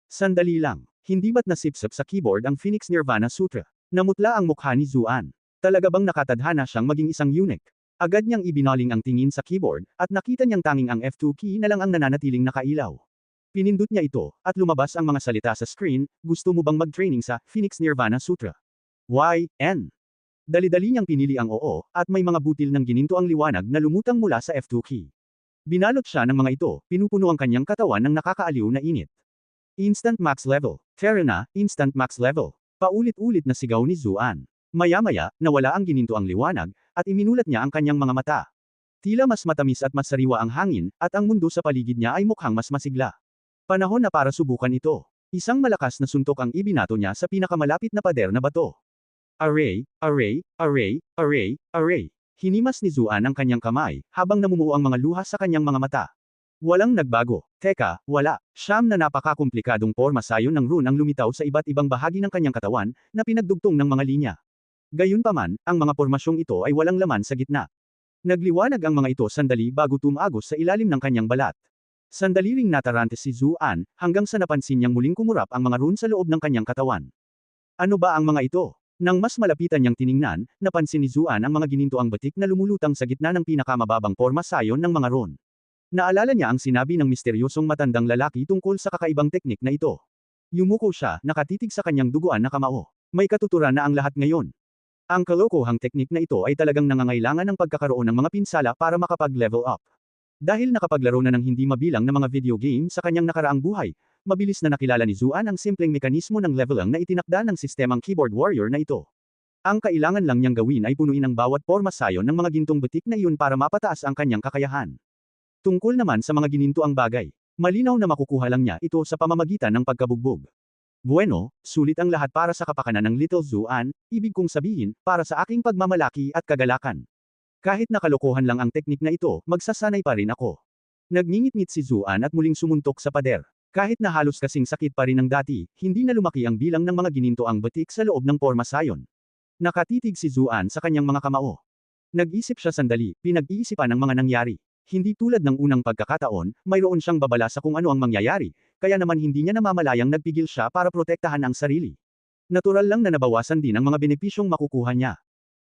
Sandali lang, hindi ba't nasipsip sa keyboard ang Phoenix Nirvana Sutra? Namutla ang mukha ni Zuan. Talaga bang nakatadhana siyang maging isang eunuch? Agad niyang ibinaling ang tingin sa keyboard, at nakita niyang tanging ang F2 key na lang ang nananatiling nakailaw. Pinindot niya ito, at lumabas ang mga salita sa screen, gusto mo bang mag-training sa Phoenix Nirvana Sutra? Y.N. Dali-dali niyang pinili ang oo, at may mga butil ng gininto ang liwanag na lumutang mula sa F2 key. Binalot siya ng mga ito, pinupuno ang kanyang katawan ng nakakaaliw na init. Instant max level. Tara na, instant max level. Paulit-ulit na sigaw ni Zuan. Maya-maya, nawala ang gininto ang liwanag, at iminulat niya ang kanyang mga mata. Tila mas matamis at mas sariwa ang hangin, at ang mundo sa paligid niya ay mukhang mas masigla. Panahon na para subukan ito. Isang malakas na suntok ang ibinato niya sa pinakamalapit na pader na bato. Array, array, array, array, array. Hinimas ni Zuan ang kanyang kamay, habang namumuo ang mga luha sa kanyang mga mata. Walang nagbago. Teka, wala. Siyam na napakakomplikadong porma sayon ng rune ang lumitaw sa iba't ibang bahagi ng kanyang katawan, na pinagdugtong ng mga linya. Gayunpaman, ang mga pormasyong ito ay walang laman sa gitna. Nagliwanag ang mga ito sandali bago tumagos sa ilalim ng kanyang balat. Sandali ring natarante si Zuan, hanggang sa napansin niyang muling kumurap ang mga rune sa loob ng kanyang katawan. Ano ba ang mga ito? Nang mas malapitan niyang tiningnan, napansin ni Zuan ang mga ginintoang batik na lumulutang sa gitna ng pinakamababang porma sayon ng mga rune. Naalala niya ang sinabi ng misteryosong matandang lalaki tungkol sa kakaibang teknik na ito. Yumuko siya, nakatitig sa kanyang duguan na kamao. May katuturan na ang lahat ngayon. Ang kalokohang teknik na ito ay talagang nangangailangan ng pagkakaroon ng mga pinsala para makapag-level up. Dahil nakapaglaro na ng hindi mabilang na mga video game sa kanyang nakaraang buhay, mabilis na nakilala ni Zuan ang simpleng mekanismo ng leveling na itinakda ng sistemang keyboard warrior na ito. Ang kailangan lang niyang gawin ay punuin ang bawat porma sayon ng mga gintong batik na iyon para mapataas ang kanyang kakayahan. Tungkol naman sa mga ginintoang bagay, malinaw na makukuha lang niya ito sa pamamagitan ng pagkabugbog. Bueno, sulit ang lahat para sa kapakanan ng Little Zuan, ibig kong sabihin, para sa aking pagmamalaki at kagalakan. Kahit nakalokohan lang ang teknik na ito, magsasanay pa rin ako. Nagngingit-ngit si Zuan at muling sumuntok sa pader. Kahit na halos kasing sakit pa rin ng dati, hindi na lumaki ang bilang ng mga ginintoang batik sa loob ng porma sayon. Nakatitig si Zuan sa kanyang mga kamao. Nag-isip siya sandali, pinag-iisipan ang mga nangyari. Hindi tulad ng unang pagkakataon, mayroon siyang babala sa kung ano ang mangyayari, kaya naman hindi niya namamalayang nagpigil siya para protektahan ang sarili. Natural lang na nabawasan din ang mga benepisyong makukuha niya.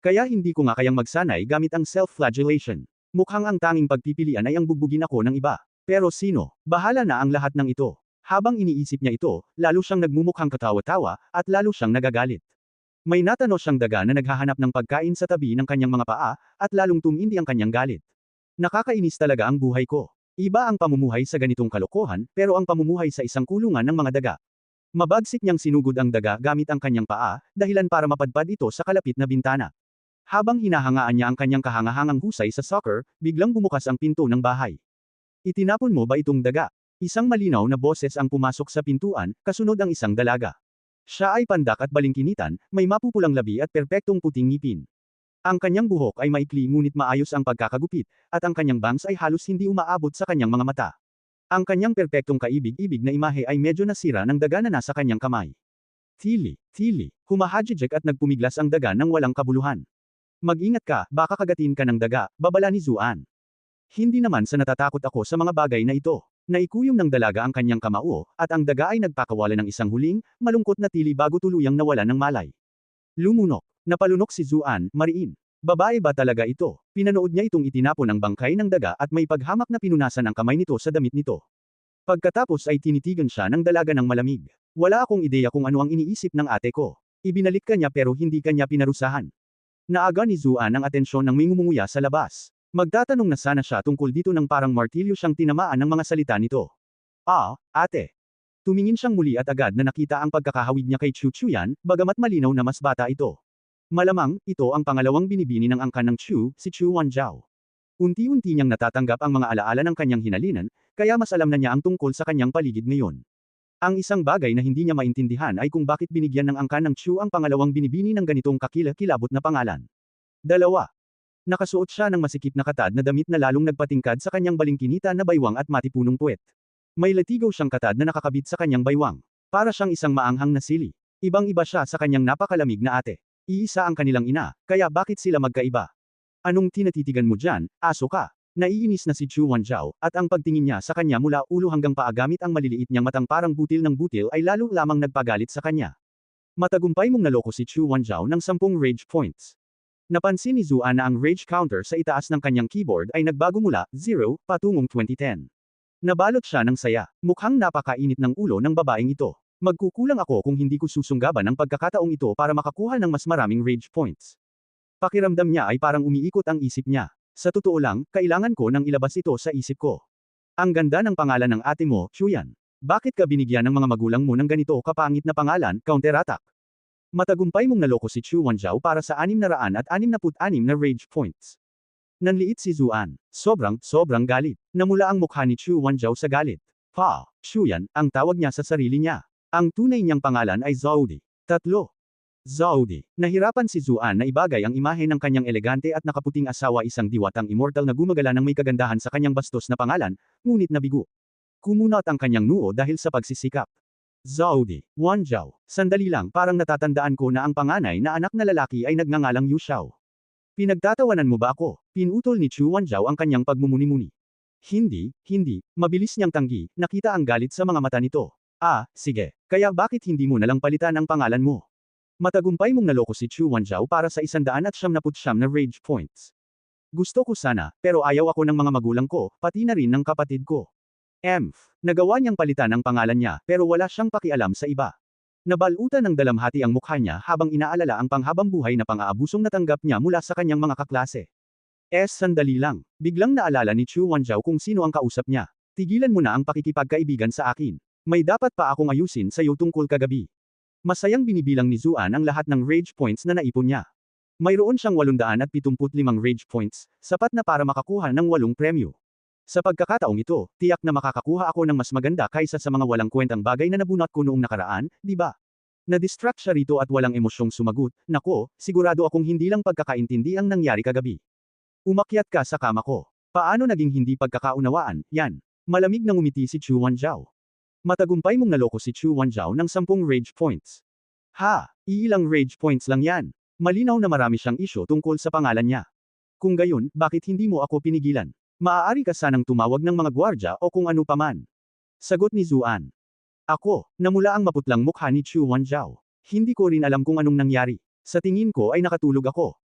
Kaya hindi ko nga kayang magsanay gamit ang self-flagellation. Mukhang ang tanging pagpipilian ay ang bugbugin ako ng iba. Pero sino? Bahala na ang lahat ng ito. Habang iniisip niya ito, lalo siyang nagmumukhang katawa-tawa, at lalo siyang nagagalit. May natano siyang daga na naghahanap ng pagkain sa tabi ng kanyang mga paa, at lalong tumindi ang kanyang galit. Nakakainis talaga ang buhay ko. Iba ang pamumuhay sa ganitong kalokohan, pero ang pamumuhay sa isang kulungan ng mga daga. Mabagsik niyang sinugod ang daga gamit ang kanyang paa, dahilan para mapadpad ito sa kalapit na bintana. Habang hinahangaan niya ang kanyang kahangahangang husay sa soccer, biglang bumukas ang pinto ng bahay. Itinapon mo ba itong daga? Isang malinaw na boses ang pumasok sa pintuan, kasunod ang isang dalaga. Siya ay pandak at balingkinitan, may mapupulang labi at perpektong puting ngipin. Ang kanyang buhok ay maikli ngunit maayos ang pagkakagupit, at ang kanyang bangs ay halos hindi umaabot sa kanyang mga mata. Ang kanyang perpektong kaibig-ibig na imahe ay medyo nasira ng daga na nasa kanyang kamay. Tili, humahajijek at nagpumiglas ang daga ng walang kabuluhan. Mag-ingat ka, baka kagatin ka ng daga, babala ni Zuan. Hindi naman sa natatakot ako sa mga bagay na ito. Naikuyom ng dalaga ang kanyang kamao, at ang daga ay nagpakawala ng isang huling, malungkot na tili bago tuluyang nawala ng malay. Lumunok. Napalunok si Zuan, mariin. Babae ba talaga ito? Pinanood niya itong itinapon ang bangkay ng daga at may paghamak na pinunasan ang kamay nito sa damit nito. Pagkatapos ay tinitigan siya ng dalaga ng malamig. Wala akong ideya kung ano ang iniisip ng ate ko. Ibinalik ka niya pero hindi ka niya pinarusahan. Naaga ni Zuan ang atensyon ng may ngumunguya sa labas. Magtatanong na sana siya tungkol dito nang parang martilyo siyang tinamaan ng mga salita nito. Ate. Tumingin siyang muli at agad na nakita ang pagkakahawig niya kay Chu Chuyan, bagamat malinaw na mas bata ito. Malamang, ito ang pangalawang binibini ng angkan ng Chu, si Chu Wanzhao. Unti-unti niyang natatanggap ang mga alaala ng kanyang hinalinan, kaya mas alam na niya ang tungkol sa kanyang paligid ngayon. Ang isang bagay na hindi niya maintindihan ay kung bakit binigyan ng angkan ng Chu ang pangalawang binibini ng ganitong kakilakilabot na pangalan. 2. Nakasuot siya ng masikip na katad na damit na lalong nagpatingkad sa kanyang balingkinita na baywang at matipunong puwet. May latigaw siyang katad na nakakabit sa kanyang baywang. Para siyang isang maanghang na sili. Ibang-iba siya sa kanyang napakalamig na ate. Iisa ang kanilang ina, kaya bakit sila magkaiba? Anong tinatitigan mo dyan, aso ka? Naiinis na si Chu Wanzhao, at ang pagtingin niya sa kanya mula ulo hanggang paa gamit ang maliliit niyang matang parang butil ng butil ay lalo lamang nagpagalit sa kanya. Matagumpay mong naloko si Chu Wanzhao ng 10 rage points. Napansin ni Zuan na ang rage counter sa itaas ng kanyang keyboard ay nagbago mula 0 patungong 2010. Nabalot siya ng saya, mukhang napakainit ng ulo ng babaeng ito. Magkukulang ako kung hindi ko susunggaban ang pagkakataong ito para makakuha ng mas maraming rage points. Pakiramdam niya ay parang umiikot ang isip niya. Sa totoo lang, kailangan ko nang ilabas ito sa isip ko. Ang ganda ng pangalan ng ate mo, Chuyan. Bakit ka binigyan ng mga magulang mo ng ganito kapangit na pangalan, counterattack? Matagumpay mong naloko si Chu Wanzhao para sa 666 na rage points. Nanliit si Zuan. Sobrang galit. Namula ang mukha ni Chu Wanzhao sa galit. Chuyan, ang tawag niya sa sarili niya. Ang tunay niyang pangalan ay Zhaodi. 3. Zhaodi. Nahirapan si Zuan na ibagay ang imahe ng kanyang elegante at nakaputing asawa, isang diwatang immortal na gumagala ng may kagandahan sa kanyang bastos na pangalan, ngunit nabigo. Kumunot ang kanyang noo dahil sa pagsisikap. Zhaodi. Wanzhao. Sandali lang, parang natatandaan ko na ang panganay na anak na lalaki ay nagngangalang Yu Xiao. Pinagtatawanan mo ba ako? Pinutol ni Chu Wanzhao ang kanyang pagmumuni-muni. Hindi. Mabilis niyang tanggi, nakita ang galit sa mga mata nito. Sige. Kaya bakit hindi mo nalang palitan ang pangalan mo? Matagumpay mong naloko si Chu Wanzhao para sa 179 na rage points. Gusto ko sana, pero ayaw ako ng mga magulang ko, pati na rin ng kapatid ko. Nagawa niyang palitan ang pangalan niya, pero wala siyang pakialam sa iba. Nabalutan ng dalamhati ang mukha niya habang inaalala ang panghabang buhay na pang-aabusong natanggap niya mula sa kanyang mga kaklase. Sandali lang. Biglang naalala ni Chu Wanzhao kung sino ang kausap niya. Tigilan mo na ang pakikipagkaibigan sa akin. May dapat pa akong ayusin sa iyo tungkol kagabi. Masayang binibilang ni Zuan ang lahat ng rage points na naipon niya. Mayroon siyang 875 rage points, sapat na para makakuha ng 8 premyo. Sa pagkakataong ito, tiyak na makakakuha ako ng mas maganda kaysa sa mga walang kwentang bagay na nabunot ko noong nakaraan, di ba? Na-distract siya rito at walang emosyong sumagot. Nako, sigurado akong hindi lang pagkakaintindi ang nangyari kagabi. Umakyat ka sa kama ko. Paano naging hindi pagkakaunawaan, yan? Malamig na ngumiti si Chu Wanzhao. Matagumpay mong naloko si Chu Wanzhao ng 10 rage points. Iilang rage points lang yan. Malinaw na marami siyang isyo tungkol sa pangalan niya. Kung gayon, bakit hindi mo ako pinigilan? Maaari ka sanang tumawag ng mga gwardya o kung ano paman. Sagot ni Zuan. Ako, namula ang maputlang mukha ni Chu Wanzhao. Hindi ko rin alam kung anong nangyari. Sa tingin ko ay nakatulog ako.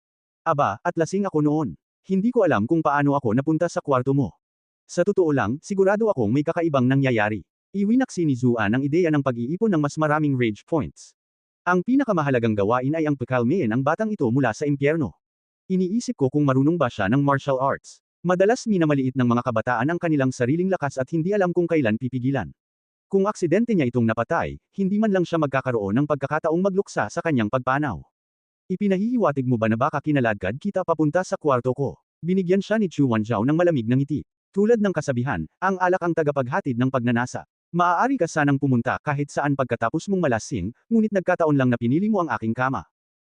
At lasing ako noon. Hindi ko alam kung paano ako napunta sa kwarto mo. Sa totoo lang, sigurado akong may kakaibang nangyayari. Iwinaksi ni Zuan ang ideya ng pag-iipon ng mas maraming rage points. Ang pinakamahalagang gawain ay ang pakalmayin ang batang ito mula sa impyerno. Iniisip ko kung marunong ba siya ng martial arts. Madalas minamaliit ng mga kabataan ang kanilang sariling lakas at hindi alam kung kailan pipigilan. Kung aksidente niya itong napatay, hindi man lang siya magkakaroon ng pagkakataong magluksa sa kanyang pagpanaw. Ipinahihiwatig mo ba na baka kinaladkad kita papunta sa kwarto ko? Binigyan siya ni Chu Wanzhao ng malamig na ngiti. Tulad ng kasabihan, ang alak ang tagapaghatid ng pagnanasa. Maaari ka sanang pumunta kahit saan pagkatapos mong malasing, ngunit nagkataon lang na pinili mo ang aking kama.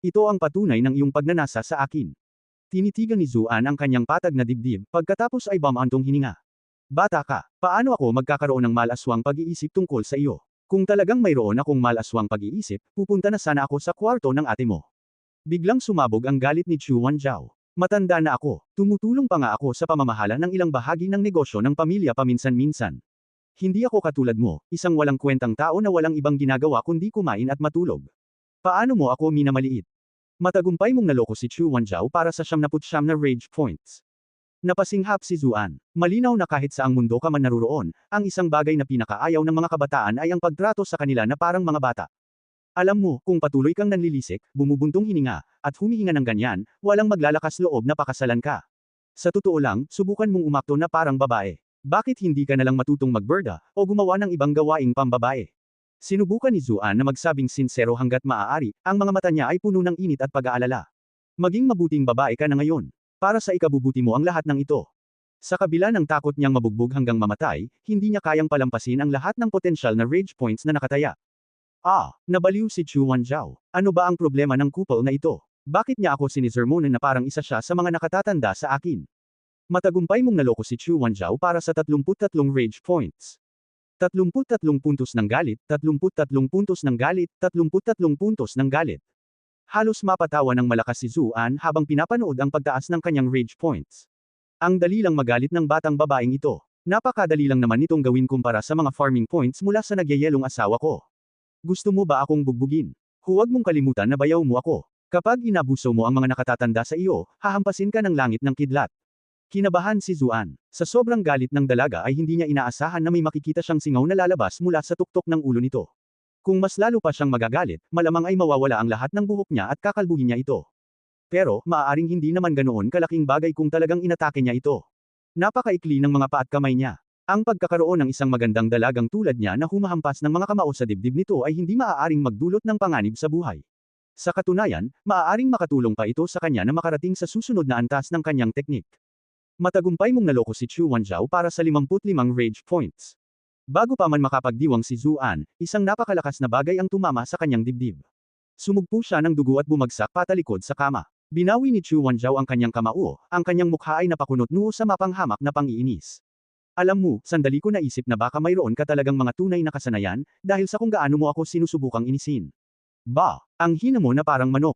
Ito ang patunay ng iyong pagnanasa sa akin. Tinitigan ni Zuan ang kanyang patag na dibdib, pagkatapos ay bumantong hininga. Bata ka, paano ako magkakaroon ng malaswang pag-iisip tungkol sa iyo? Kung talagang mayroon akong malaswang pag-iisip, pupunta na sana ako sa kwarto ng ate mo. Biglang sumabog ang galit ni Chu Wanzhao. Matanda na ako, tumutulong pa nga ako sa pamamahala ng ilang bahagi ng negosyo ng pamilya paminsan-minsan. Hindi ako katulad mo, isang walang kwentang tao na walang ibang ginagawa kundi kumain at matulog. Paano mo ako minamaliit? Matagumpay mong naloko si Chu Wanzhao para sa 79 na rage points. Napasinghap si Zuan. Malinaw na kahit saang mundo ka man naruroon, ang isang bagay na pinakaayaw ng mga kabataan ay ang pagtrato sa kanila na parang mga bata. Alam mo, kung patuloy kang nanlilisik, bumubuntong hininga, at humihinga ng ganyan, walang maglalakas loob na pakasalan ka. Sa totoo lang, subukan mong umakto na parang babae. Bakit hindi ka nalang matutong magberda, o gumawa ng ibang gawaing pambabae? Sinubukan ni Zuan na magsabing sinsero hanggat maaari, ang mga mata niya ay puno ng init at pag-aalala. Maging mabuting babae ka na ngayon. Para sa ikabubuti mo ang lahat ng ito. Sa kabila ng takot niyang mabugbog hanggang mamatay, hindi niya kayang palampasin ang lahat ng potensyal na rage points na nakataya. Nabaliw si Chu Wanzhao. Ano ba ang problema ng couple na ito? Bakit niya ako sinisermonan na parang isa siya sa mga nakatatanda sa akin? Matagumpay mong naloko si Chu Wanzhao para sa 33 rage points. 33 puntos ng galit, 33 puntos ng galit, 33 puntos ng galit. Halos mapatawa ng malakas si Zuan habang pinapanood ang pagtaas ng kanyang rage points. Ang dali lang magalit ng batang babaeng ito. Napakadali lang naman itong gawin kumpara sa mga farming points mula sa nagyayelong asawa ko. Gusto mo ba akong bugbugin? Huwag mong kalimutan na bayaw mo ako. Kapag inabuso mo ang mga nakatatanda sa iyo, hahampasin ka ng langit ng kidlat. Kinabahan si Zuan. Sa sobrang galit ng dalaga ay hindi niya inaasahan na may makikita siyang singaw na lalabas mula sa tuktok ng ulo nito. Kung mas lalo pa siyang magagalit, malamang ay mawawala ang lahat ng buhok niya at kakalbuhin niya ito. Pero, maaaring hindi naman ganoon kalaking bagay kung talagang inatake niya ito. Napakaikli ng mga paa at kamay niya. Ang pagkakaroon ng isang magandang dalagang tulad niya na humahampas ng mga kamao sa dibdib nito ay hindi maaaring magdulot ng panganib sa buhay. Sa katunayan, maaaring makatulong pa ito sa kanya na makarating sa susunod na antas ng kanyang teknik. Matagumpay mong naloko si Chu Wanzhao para sa 55 rage points. Bago pa man makapagdiwang si Zuan, isang napakalakas na bagay ang tumama sa kanyang dibdib. Sumugpo siya ng dugo at bumagsak patalikod sa kama. Binawi ni Chu Wanzhao ang kanyang kamao, ang kanyang mukha ay napakunot noo sa mapanghamak na pang-iinis. Alam mo, sandali ko naisip na baka mayroon ka talagang mga tunay na kasanayan, dahil sa kung gaano mo ako sinusubukang inisin. Ang hina mo na parang manok.